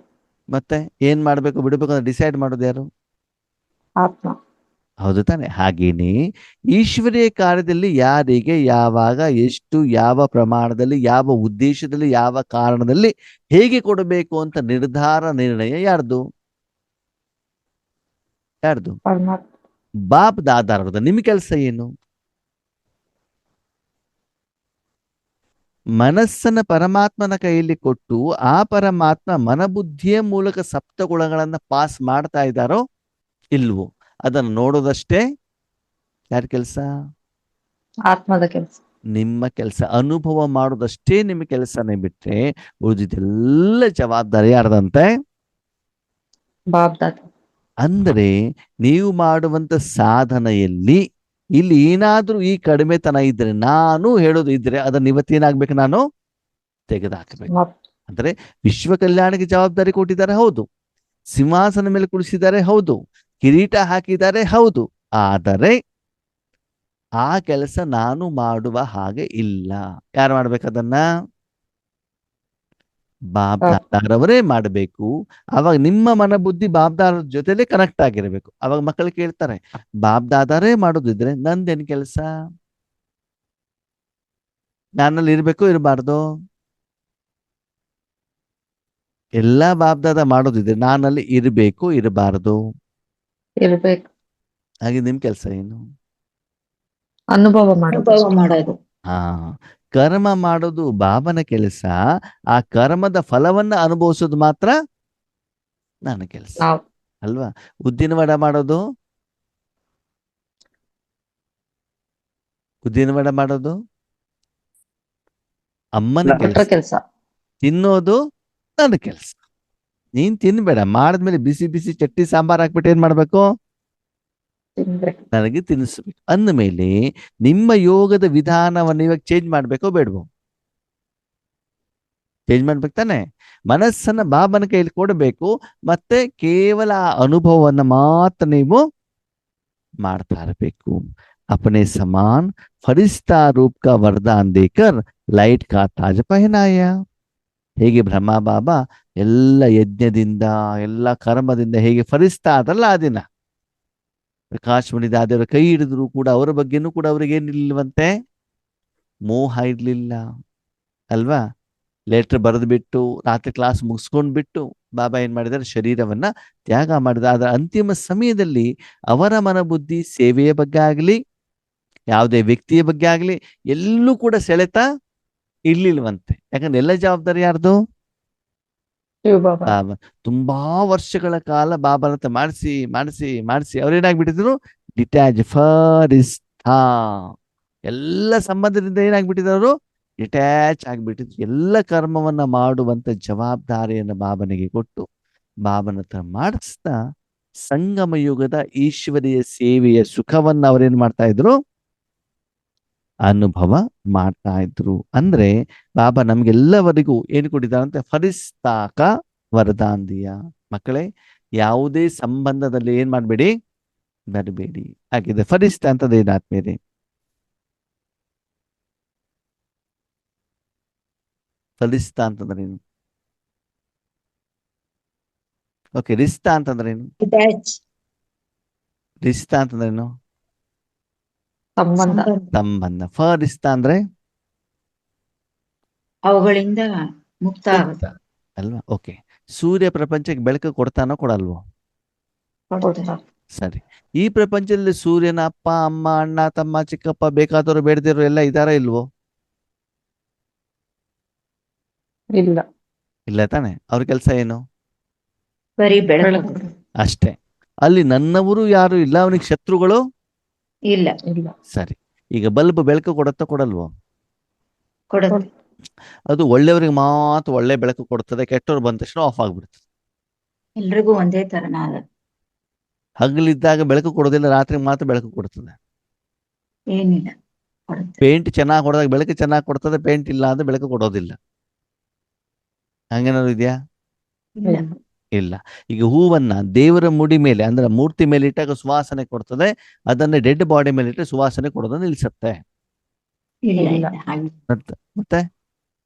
ಮತ್ತೆ ಏನ್ ಮಾಡ್ಬೇಕು ಬಿಡ್ಬೇಕು ಅಂತ ಡಿಸೈಡ್ ಮಾಡೋದು ಯಾರು? ಆತ್ಮ. ಹೌದು ತಾನೆ. ಹಾಗೇನೆ ಈಶ್ವರೀಯ ಕಾರ್ಯದಲ್ಲಿ ಯಾರಿಗೆ ಯಾವಾಗ ಎಷ್ಟು ಯಾವ ಪ್ರಮಾಣದಲ್ಲಿ ಯಾವ ಉದ್ದೇಶದಲ್ಲಿ ಯಾವ ಕಾರಣದಲ್ಲಿ ಹೇಗೆ ಕೊಡಬೇಕು ಅಂತ ನಿರ್ಣಯ ಯಾರ್ದು? ಪರಮಾತ್ಮ. ಬಾಪ್ ದಾದಾರದ. ನಿಮ್ಮ ಕೆಲಸ ಏನು? ಮನಸ್ಸನ್ನ ಪರಮಾತ್ಮನ ಕೈಯಲ್ಲಿ ಕೊಟ್ಟು ಆ ಪರಮಾತ್ಮ ಮನಬುದ್ಧಿಯ ಮೂಲಕ ಸಪ್ತಗುಣಗಳನ್ನ ಪಾಸ್ ಮಾಡ್ತಾ ಇದ್ದಾರೋ ಇಲ್ವೋ ಅದನ್ನು ನೋಡೋದಷ್ಟೇ ಯಾರ ಕೆಲಸ? ಆತ್ಮದ ಕೆಲಸ. ನಿಮ್ಮ ಕೆಲಸ. ಅನುಭವ ಮಾಡೋದಷ್ಟೇ ನಿಮ್ಮ ಕೆಲಸನೇ ಬಿಟ್ರೆ ಉಳಿದಿದ್ದೆಲ್ಲ ಜವಾಬ್ದಾರಿ ಯಾರ್ದಂತೆ? ಬಾಬ್ದಾದ. ಅಂದರೆ ನೀವು ಮಾಡುವಂತ ಸಾಧನೆಯಲ್ಲಿ ಇಲ್ಲಿ ಏನಾದ್ರೂ ಈ ಕಡಿಮೆತನ ಇದ್ರೆ, ನಾನು ಹೇಳೋದು ಇದ್ರೆ ಅದನ್ನ ಇವತ್ತೇನಾಗ್ಬೇಕು, ನಾನು ತೆಗೆದುಹಾಕಬೇಕು. ಅಂದ್ರೆ ವಿಶ್ವ ಕಲ್ಯಾಣಕ್ಕೆ ಜವಾಬ್ದಾರಿ ಕೊಟ್ಟಿದ್ದಾರೆ, ಹೌದು. ಸಿಂಹಾಸನ ಮೇಲೆ ಕುಳಿಸಿದ್ದಾರೆ, ಹೌದು. ಕಿರೀಟ ಹಾಕಿದ್ದಾರೆ, ಹೌದು. ಆದರೆ ಆ ಕೆಲಸ ನಾನು ಮಾಡುವ ಹಾಗೆ ಇಲ್ಲ. ಯಾರು ಮಾಡ್ಬೇಕದನ್ನ? ಬಾಬ್ದಾರವರೇ ಮಾಡಬೇಕು. ಅವಾಗ ನಿಮ್ಮ ಮನಬುದ್ಧಿ ಬಾಬ್ದಾರ ಜೊತೆಲೆ ಕನೆಕ್ಟ್ ಆಗಿರ್ಬೇಕು. ಅವಾಗ ಮಕ್ಕಳು ಕೇಳ್ತಾರೆ, ಬಾಬ್ದಾದಾರೇ ಮಾಡೋದಿದ್ರೆ ನಂದೇನ್ ಕೆಲಸ? ನಾನಲ್ಲಿ ಇರ್ಬೇಕು ಇರಬಾರ್ದು? ಎಲ್ಲಾ ಬಾಬ್ದಾದ ಮಾಡೋದಿದೆ, ನಾನಲ್ಲಿ ಇರಬೇಕು ಇರಬಾರದು. ಇರ್ಬೇಕು. ಹಾಗೆ ನಿಮ್ ಕೆಲಸ ಏನು? ಅನುಭವ ಮಾಡೋದು ಅನುಭವ ಅಷ್ಟೇ. ಮಾಡೋದು. ಹಾ, ಕರ್ಮ ಮಾಡೋದು ಬಾಬನ ಕೆಲಸ. ಆ ಕರ್ಮದ ಫಲವನ್ನ ಅನುಭವಿಸೋದು ಮಾತ್ರ ನನ್ನ ಕೆಲಸ ನಾವು ಅಲ್ವಾ? ಉದ್ದಿನ ವಡ ಮಾಡೋದು ಅಮ್ಮನ ನ- ಕೆಲಸ, ಕೊಟ್ರ ಕೆಲ್ಸ. ತಿನ್ನೋದು ನನ್ನ ಕೆಲಸ. ನೀನ್ ತಿನ್ಬೇಡ, ಮಾಡಿದ್ಮೇಲೆ ಬಿಸಿ ಬಿಸಿ ಚಟ್ನಿ ಸಾಂಬಾರ್ ಹಾಕ್ಬಿಟ್ಟು ಏನ್ ಮಾಡ್ಬೇಕು? ತಿನ್ಬೇಕು. ನನಗೆ ತಿನ್ನಿಸ್ಬೇಕು ಅಂದಮೇಲೆ ನಿಮ್ಮ ಯೋಗದ ವಿಧಾನವನ್ನು ಇವಾಗ ಚೇಂಜ್ ಮಾಡ್ಬೇಕೋ ಬೇಡವೋ? ಚೇಂಜ್ ಮಾಡ್ಬೇಕು ತಾನೆ. ಮನಸ್ಸನ್ನ ಬಾಬನ ಕೈಯಲ್ಲಿ ಕೊಡಬೇಕು, ಮತ್ತೆ ಕೇವಲ ಆ ಅನುಭವವನ್ನ ಮಾತ್ರ ನೀವು ಮಾಡ್ತಾ ಇರಬೇಕು. अपने समान फरिश्ता रूप का वरदान देकर लाइट का ताज पहनाया. ಹೇಗೆ ಬ್ರಹ್ಮ ಬಾಬಾ ಎಲ್ಲ ಯಜ್ಞದಿಂದ ಎಲ್ಲ ಕರ್ಮದಿಂದ ಹೇಗೆ ಫರಿಸ್ತಾ ಆದಲ್ಲ ಆ ದಿನ, ಪ್ರಕಾಶ್ ಮಣಿದಾದವರ ಕೈ ಹಿಡಿದ್ರು ಕೂಡ ಅವರ ಬಗ್ಗೆನೂ ಕೂಡ ಅವ್ರಿಗೆ ಏನಿರ್ಲಿಲ್ವಂತೆ, ಮೋಹ ಇರ್ಲಿಲ್ಲ ಅಲ್ವಾ? ಲೆಟರ್ ಬರೆದು ಬಿಟ್ಟು ರಾತ್ರಿ ಕ್ಲಾಸ್ ಮುಗಿಸ್ಕೊಂಡ್ ಬಿಟ್ಟು ಬಾಬಾ ಏನ್ ಮಾಡಿದ್ದಾರೆ, ಶರೀರವನ್ನ ತ್ಯಾಗ ಮಾಡಿದ. ಅದರ ಅಂತಿಮ ಸಮಯದಲ್ಲಿ ಅವರ ಮನಬುದ್ಧಿ ಸೇವೆಯ ಬಗ್ಗೆ ಆಗ್ಲಿ, ಯಾವುದೇ ವ್ಯಕ್ತಿಯ ಬಗ್ಗೆ ಆಗ್ಲಿ ಎಲ್ಲೂ ಕೂಡ ಸೆಳೆತ ಇರ್ಲಿಲ್ವಂತೆ. ಯಾಕಂದ್ರೆ ಎಲ್ಲ ಜವಾಬ್ದಾರಿ ಯಾರ್ದು? ಶಿವಬಾಬಾ. ಬಾಬಾ. ತುಂಬಾ ವರ್ಷಗಳ ಕಾಲ ಬಾಬನ ಹತ್ರ ಮಾಡಿಸಿ ಮಾಡಿಸಿ ಮಾಡಿಸಿ ಅವ್ರೇನಾಗ್ಬಿಟ್ಟಿದ್ರು, ಡಿಟ್ಯಾಚ್ ಫರಿಸ್ತಾ. ಎಲ್ಲ ಸಂಬಂಧದಿಂದ ಏನಾಗ್ಬಿಟ್ಟಿದ್ರು, ಡಿಟ್ಯಾಚ್ ಆಗ್ಬಿಟ್ಟಿದ್ರು. ಎಲ್ಲ ಕರ್ಮವನ್ನ ಮಾಡುವಂತ ಜವಾಬ್ದಾರಿಯನ್ನು ಬಾಬನಿಗೆ ಕೊಟ್ಟು ಬಾಬನ ಹತ್ರ ಮಾಡಿಸ್ತಾ ಸಂಗಮ ಯುಗದ ಈಶ್ವರಿಯ ಸೇವೆಯ ಸುಖವನ್ನ ಅವರೇನ್ ಮಾಡ್ತಾ ಇದ್ರು, ಅನುಭವ ಮಾಡ್ತಾ ಇದ್ರು. ಅಂದ್ರೆ ಬಾಬಾ ನಮ್ಗೆಲ್ಲವರಿಗೂ ಏನು ಕೊಟ್ಟಿದ್ದಾರಂತೆ, ಫರಿಸ್ತಾಕ ವರದಾಂದಿಯ. ಮಕ್ಕಳೇ, ಯಾವುದೇ ಸಂಬಂಧದಲ್ಲಿ ಏನ್ ಮಾಡ್ಬೇಡಿ, ಬರಬೇಡಿ. ಹಾಗಿದೆ ಫರಿಸ್ತಾ ಅಂತದ ಏನಾದ್ಮೇಲೆ ಫಲಿಸ್ತಾ ಅಂತಂದ್ರೇನು? ಓಕೆ, ರಿಸ್ತಾ ಅಂತಂದ್ರೇನು? Attach. ರಿಸ್ತಾ ಅಂತಂದ್ರೇನು? ಸಂಬಂಧ. ಸಂಬಂಧ. ಫರಿಸ್ತಾ ಅಂದ್ರೆ ಅವುಗಳಿಂದ ಮುಕ್ತ ಆಗುತ್ತೆ. ಅಲ್ವಾ? ಓಕೆ. ಸೂರ್ಯ ಪ್ರಪಂಚಕ್ಕೆ ಬೆಳಕು ಕೊಡ್ತಾನೋ ಕೊಡಲ್ವೋ? ಕೊಡ್ತಾರೆ. ಸರಿ. ಈ ಪ್ರಪಂಚದಲ್ಲಿ ಸೂರ್ಯನ ಅಪ್ಪ ಅಮ್ಮ ಅಣ್ಣ ತಮ್ಮ ಚಿಕ್ಕಪ್ಪ ಬೇಕಾದವರು ಬೇಡದಿರೋ ಎಲ್ಲ ಇದಾರ ಇಲ್ವೋ? ಇಲ್ಲ. ಇಲ್ಲ ತಾನೆ. ಅವ್ರ ಕೆಲಸ ಏನು? ಬರೀ ಬೆಳಕು ಬೆಳಕು. ಅಷ್ಟೇ. ಅಲ್ಲಿ ನನ್ನವರು ಯಾರು ಇಲ್ಲ, ಅವನಿಗೆ ಶತ್ರುಗಳು ಇಲ್ಲ. ಇಲ್ಲ. ಸರಿ. ಈಗ ಬಲ್ಬ್ ಬೆಳಕು ಕೊಡುತ್ತಾ ಕೊಡಲ್ವೋ? ಕೊಡುತ್ತೆ. ಅದು ಒಳ್ಳೆಯವರಿಗೆ ಮಾತ್ರ ಒಳ್ಳೆ ಬೆಳಕು ಕೊಡ್ತದೆ, ಕೆಟ್ಟವ್ರು ಬಂದ ತಕ್ಷಣ ಆಫ್ ಆಗ್ಬಿಡ್ತದೆ. ಎಲ್ರಿಗೂ ಒಂದೇ ತರನಾದ. ಹಗಲಿದ್ದಾಗ ಬೆಳಕು ಕೊಡೋದಿಲ್ಲ, ರಾತ್ರಿ ಮಾತ್ರ ಬೆಳಕು ಕೊಡ್ತದೆ. ಏನಿಲ್ಲ, ಕೊಡುತ್ತೆ. ಪೇಂಟ್ ಚೆನ್ನಾಗಿ ಹೊಡೆದಾಗ ಬೆಳಕು ಚೆನ್ನಾಗಿ ಕೊಡ್ತದೆ, ಪೇಂಟ್ ಇಲ್ಲ ಅಂದ್ರೆ ಬೆಳಕು ಕೊಡೋದಿಲ್ಲ. ಹಂಗೇನಾದ್ರು ಇದೆಯಾ? ಇಲ್ಲ. ಇಲ್ಲ. ಈಗ ಹೂವನ್ನ ದೇವರ ಮುಡಿ ಮೇಲೆ ಅಂದ್ರೆ ಮೂರ್ತಿ ಮೇಲೆ ಇಟ್ಟಾಗ ಸುವಾಸನೆ ಕೊಡ್ತದೆ, ಅದನ್ನ ಡೆಡ್ ಬಾಡಿ ಮೇಲೆ ಇಟ್ಟರೆ ಸುವಾಸನೆ ಕೊಡೋದನ್ನ ನಿಲ್ಸತ್ತೆ. ಇಲ್ಲ. ಇಲ್ಲ. ಇಲ್ಲ. ಹಾಗೆ. ಮತ್ತೆ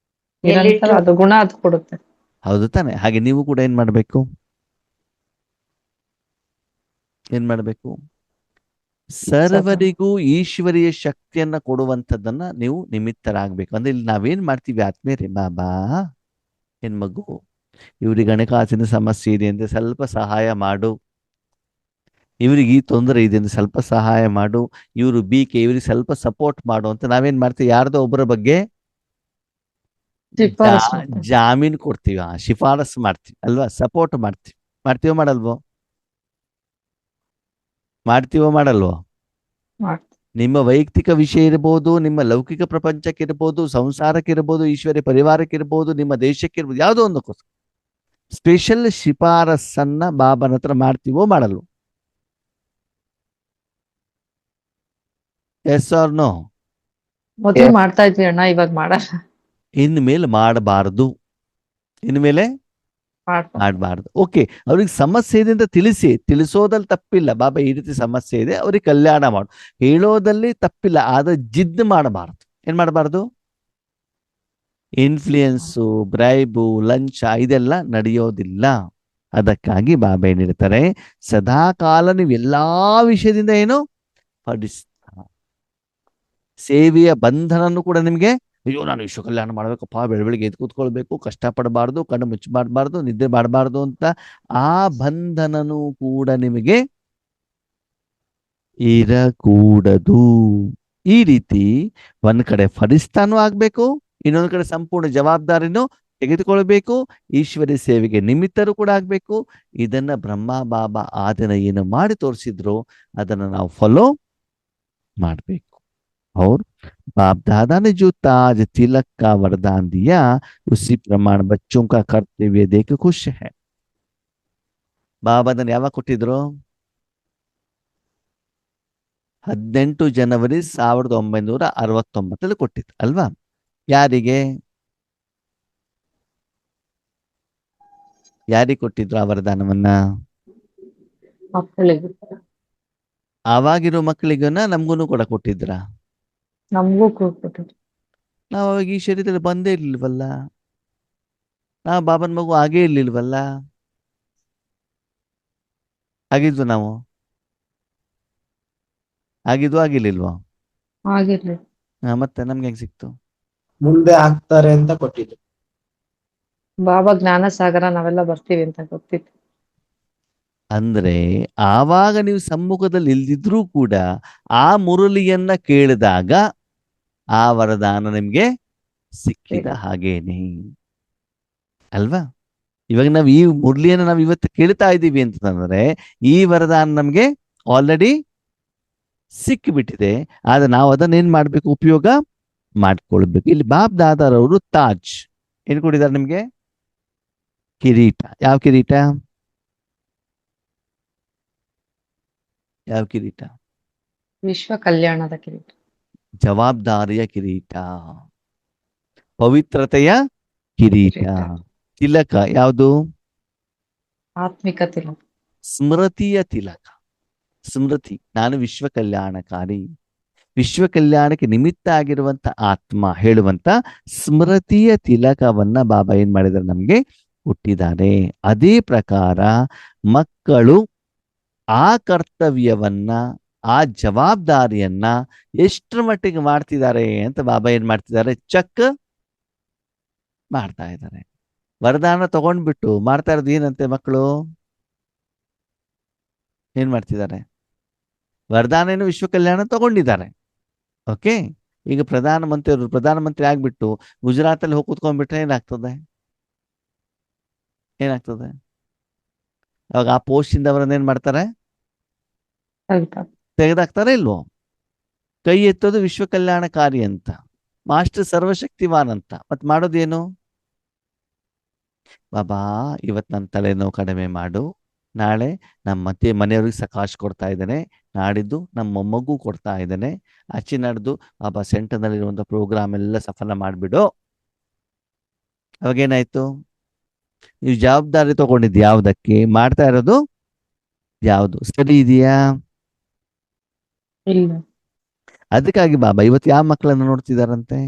ನಿರಂತರ ಅದು ಗುಣ ಅದು ಕೊಡುತ್ತೆ. ಹೌದು ತಾನೆ. ಹಾಗೆ ನೀವು ಕೂಡ ಏನ್ ಮಾಡ್ಬೇಕು, ಸರ್ವರಿಗೂ ಈಶ್ವರಿಯ ಶಕ್ತಿಯನ್ನ ಕೊಡುವಂಥದ್ದನ್ನ ನೀವು ನಿಮಿತ್ತರಾಗ್ಬೇಕು. ಅಂದ್ರೆ ಇಲ್ಲಿ ನಾವೇನ್ ಮಾಡ್ತೀವಿ ಆತ್ಮೀಯರೇ, ಬಾಬಾ ಹೆಣ್ಮಗು ಇವ್ರಿಗೆ ಹಣಕಾಸಿನ ಸಮಸ್ಯೆ ಇದೆ ಅಂದ್ರೆ ಸ್ವಲ್ಪ ಸಹಾಯ ಮಾಡು, ಇವ್ರಿಗೆ ಈ ತೊಂದರೆ ಇದೆ ಅಂದ್ರೆ ಸ್ವಲ್ಪ ಸಹಾಯ ಮಾಡು, ಇವರು ಬೀಕೆ ಇವ್ರಿಗೆ ಸ್ವಲ್ಪ ಸಪೋರ್ಟ್ ಮಾಡು ಅಂತ ನಾವೇನ್ ಮಾಡ್ತೀವಿ, ಯಾರ್ದೋ ಒಬ್ಬರ ಬಗ್ಗೆ ಶಿಫಾರಸು ಮಾಡ್ತಾರೆ. ಜಾಮೀನು ಕೊಡ್ತೀವಿ, ಶಿಫಾರಸು ಮಾಡ್ತೀವಿ ಅಲ್ವಾ? ಸಪೋರ್ಟ್ ಮಾಡ್ತೀವೋ ಮಾಡಲ್ವೋ? ಮಾಡಲ್ವೋ? ಮಾಡ್ತಾರೆ. ನಿಮ್ಮ ವೈಯಕ್ತಿಕ ವಿಷಯ ಇರ್ಬೋದು, ನಿಮ್ಮ ಲೌಕಿಕ ಪ್ರಪಂಚಕ್ಕಿರ್ಬೋದು, ಸಂಸಾರಕ್ಕಿರ್ಬೋದು, ಈಶ್ವರ್ಯ ಪರಿವಾರಕ್ಕಿರ್ಬೋದು, ನಿಮ್ಮ ದೇಶಕ್ಕಿರ್ಬೋದು, ಯಾವುದೋ ಒಂದಕ್ಕೋಸ್ಕರ ಸ್ಪೆಷಲ್ ಶಿಫಾರಸನ್ನ ಬಾಬನ ಹತ್ರ ಮಾಡ್ತೀವೋ ಮಾಡಲ್ವೋ? S R no? ಮೊದ್ಲು ಮಾಡ್ತಾ ಇದ್ವಿ ಅಣ್ಣ, ಇವಾಗ ಮಾಡಲ್ಲ. ಇನ್ಮೇಲೆ ಮಾಡಬಾರದು, ಇನ್ಮೇಲೆ ಮಾಡಬಾರ್ದು. ಓಕೆ, ಅವ್ರಿಗೆ ಸಮಸ್ಯೆ ಇದೆ ಅಂತ ತಿಳಿಸೋದಲ್ಲಿ ತಪ್ಪಿಲ್ಲ. ಬಾಬಾ ಈ ರೀತಿ ಸಮಸ್ಯೆ ಇದೆ, ಅವ್ರಿಗೆ ಕಲ್ಯಾಣ ಮಾಡು ಹೇಳೋದಲ್ಲಿ ತಪ್ಪಿಲ್ಲ. ಆದ್ರೆ ಜಿದ್ದು ಮಾಡಬಾರ್ದು. ಏನ್ ಮಾಡಬಾರ್ದು? ಇನ್ಫ್ಲೂಯೆನ್ಸು, ಬ್ರೈಬು, ಲಂಚ ಇದೆಲ್ಲ ನಡೆಯೋದಿಲ್ಲ. ಅದಕ್ಕಾಗಿ ಬಾಬಾ ಏನ್ ಹೇಳ್ತಾರೆ, ಸದಾ ಕಾಲ ನೀವು ಎಲ್ಲಾ ವಿಷಯದಿಂದ ಏನು ಸೇವೆಯ ಬಂಧನನ್ನು ಕೂಡ ನಿಮ್ಗೆ ಅಯ್ಯೋ ನಾನು ವಿಶ್ವ ಕಲ್ಯಾಣ ಮಾಡ್ಬೇಕಪ್ಪ, ಬೆಳಬೆಳಿಗ್ಗೆ ಎದ್ದು ಕೂತ್ಕೊಳ್ಬೇಕು, ಕಷ್ಟಪಡಬಾರ್ದು, ಕಣ್ಣು ಮುಚ್ಚಬಾರ್ದು, ನಿದ್ದೆ ಮಾಡಬಾರ್ದು ಅಂತ ಆ ಬಂಧನನೂ ಕೂಡ ನಿಮಗೆ ಇರಕೂಡದು. ಈ ರೀತಿ ಒಂದ್ ಕಡೆ ಫಲಿಸ್ತಾನೂ ಆಗ್ಬೇಕು, ಇನ್ನೊಂದ್ ಕಡೆ ಸಂಪೂರ್ಣ ಜವಾಬ್ದಾರಿನೂ ತೆಗೆದುಕೊಳ್ಬೇಕು, ಈಶ್ವರಿ ಸೇವೆಗೆ ನಿಮಿತ್ತರು ಕೂಡ ಆಗ್ಬೇಕು. ಇದನ್ನ ಬ್ರಹ್ಮ ಬಾಬಾ ಆ ದಿನ ಏನು ಮಾಡಿ ತೋರಿಸಿದ್ರು ಅದನ್ನ ನಾವು ಫಾಲೋ ಮಾಡ್ಬೇಕು. और बाप दादा ने जो ताज तिलक का वरदान दिया उसी प्रमाण बच्चों का कर्तव्य देख खुश है. ಬಾಬಾದನ್ ಯಾವಾಗ ಕೊಟ್ಟಿದ್ರು? 18 ಜನವರಿ 1969 ಕೊಟ್ಟಿದ್ರು ಅಲ್ವಾ? ಯಾರಿಗೆ ಕೊಟ್ಟಿದ್ರು ಆ ವರದಾನವನ್ನ? ಮಕ್ಕಳಿಗೆ ಆವಾಗಿರೋ ಮಕ್ಕಳಿಗನ್ನ ನಮ್ಗೂನು ಕೂಡ ಕೊಟ್ಟಿದ್ರ? ನಮಗೂ ಕೊಟ್ಟಿದ್ರು. ನಾವು ಅವಾಗ ಈ ಶರೀರದಲ್ಲಿ ಬಂದೇ ಇರ್ಲಿಲ್ವಲ್ಲ, ನಾವು ಬಾಬನ್ ಮಗು ಆಗೇ ಇರ್ಲಿಲ್ವಲ್ಲ, ಆಗಿದ್ವು ನಾವು? ಆಗಿದ್ವು ಆಗಿರ್ಲಿಲ್ವಾ? ಆಗಿರ್ಲಿ. ಮತ್ತೆ ನಮ್ಗೆ ಹೆಂಗ್ ಸಿಕ್ತು? ಮುಂದೆ ಆಗ್ತಾರೆ ಅಂತ ಕೊಟ್ಟಿದ್ರು. ಬಾಬಾ ಜ್ಞಾನ ಸಾಗರ ನಾವೆಲ್ಲ ಬರ್ತೀವಿ ಅಂತ ಗೊತ್ತಿತ್ತು. ಅಂದ್ರೆ ಆವಾಗ ನೀವು ಸಮ್ಮುಖದಲ್ಲಿ ಇಲ್ದಿದ್ರೂ ಕೂಡ ಆ ಮುರಳಿಯನ್ನ ಕೇಳಿದಾಗ ಆ ವರದಾನ ನಿಮ್ಗೆ ಸಿಕ್ಕಿದ ಹಾಗೇನೆ ಅಲ್ವಾ? ಇವಾಗ ನಾವು ಈ ಮುರಳಿಯನ್ನ ನಾವು ಇವತ್ತು ಕೇಳ್ತಾ ಇದ್ದೀವಿ ಅಂತಂದ್ರೆ ಈ ವರದಾನ ನಮ್ಗೆ ಆಲ್ರೆಡಿ ಸಿಕ್ಕಿಬಿಟ್ಟಿದೆ. ಆದ್ರೆ ನಾವು ಅದನ್ನ ಏನ್ ಮಾಡ್ಬೇಕು? ಉಪಯೋಗ ಮಾಡ್ಕೊಳ್ಬೇಕು. ಇಲ್ಲಿ ಬಾಬ್ ದಾದಾರವರು ತಾಜ್ ಏನ್ ಕೊಟ್ಟಿದ್ದಾರೆ ನಿಮ್ಗೆ? ಕಿರೀಟ. ಯಾವ ಕಿರೀಟ? ಯಾವ ಕಿರೀಟ? ವಿಶ್ವ ಕಲ್ಯಾಣದ ಕಿರೀಟ. ಜವಾಬ್ದಾರಿಯ ಕಿರೀಟ, ಪವಿತ್ರತೆಯ ಕಿರೀಟ. ತಿಲಕ ಯಾವುದು? ಆತ್ಮಿಕ ತಿಲಕ. ಸ್ಮೃತಿಯ ತಿಲಕ. ಸ್ಮೃತಿ, ನಾನು ವಿಶ್ವ ಕಲ್ಯಾಣಕಾರಿ, ವಿಶ್ವ ಕಲ್ಯಾಣಕ್ಕೆ ನಿಮಿತ್ತ ಆಗಿರುವಂತ ಆತ್ಮ ಹೇಳುವಂತ ಸ್ಮೃತಿಯ ತಿಲಕವನ್ನ ಬಾಬಾ ಏನ್ ಮಾಡಿದ್ದಾರೆ? ನಮ್ಗೆ ಹುಟ್ಟಿದ್ದಾರೆ. ಅದೇ ಪ್ರಕಾರ ಮಕ್ಕಳು ಆ ಕರ್ತವ್ಯವನ್ನ, ಆ ಜವಾಬ್ದಾರಿಯನ್ನ ಎಷ್ಟರ ಮಟ್ಟಿಗೆ ಮಾಡ್ತಿದ್ದಾರೆ ಅಂತ ಬಾಬಾ ಏನ್ ಮಾಡ್ತಿದ್ದಾರೆ? ಚೆಕ್ ಮಾಡ್ತಾ ಇದ್ದಾರೆ. ವರದಾನ ತಗೊಂಡ್ಬಿಟ್ಟು ಮಾಡ್ತಾ ಇರೋದು ಏನಂತೆ? ಮಕ್ಕಳು ಏನ್ ಮಾಡ್ತಿದ್ದಾರೆ? ವರದಾನ ಏನು? ವಿಶ್ವ ಕಲ್ಯಾಣ ತಗೊಂಡಿದ್ದಾರೆ. ಓಕೆ, ಈಗ ಪ್ರಧಾನಮಂತ್ರಿ ಆಗ್ಬಿಟ್ಟು ಗುಜರಾತಲ್ಲಿ ಹೋಗಿ ಕೂತ್ಕೊಂಡ್ಬಿಟ್ರೆ ಏನಾಗ್ತದೆ? ಅವಾಗ ಆ ಪೋಸ್ಟ್ ಇಂದ ಅವರನ್ನ ಏನ್ ಮಾಡ್ತಾರೆ? ತೆಗೆದಾಕ್ತಾರೆ ಇಲ್ವೋ? ಕೈ ಎತ್ತೋದು ವಿಶ್ವ ಕಲ್ಯಾಣಕಾರಿ ಅಂತ, ಮಾಸ್ಟರ್ ಸರ್ವಶಕ್ತಿವಾನ್ ಅಂತ. ಮತ್ ಮಾಡೋದೇನು? ಬಾಬಾ ಇವತ್ ನನ್ನ ತಲೆನೋವು ಕಡಿಮೆ ಮಾಡು, ನಾಳೆ ನಮ್ಮ ಮನೆಯವ್ರಿಗೆ ಸಕಾಶ್ ಕೊಡ್ತಾ ಇದ್ದೇನೆ, ನಾಡಿದ್ದು ನಮ್ಮ ಮೊಮ್ಮಗೂ ಕೊಡ್ತಾ ಇದ್ದೇನೆ, ಆಚೆ ನಡೆದು ಬಾಬಾ ಸೆಂಟರ್ನಲ್ಲಿರುವಂಥ ಪ್ರೋಗ್ರಾಮ್ ಎಲ್ಲ ಸಫಲ ಮಾಡಿಬಿಡು. ಅವಾಗೇನಾಯ್ತು? ನೀವು ಜವಾಬ್ದಾರಿ ತಗೊಂಡಿದ್ದು ಯಾವುದಕ್ಕೆ? ಮಾಡ್ತಾ ಇರೋದು ಯಾವುದು? ಸ್ಟಡಿ ಇದೆಯಾ? ಇಲ್ಲ. ಅದಕ್ಕಾಗಿ ಬಾಬಾ ಇವತ್ತು ಯಾವ ಮಕ್ಕಳನ್ನು ನೋಡ್ತಿದಾರಂತೆ?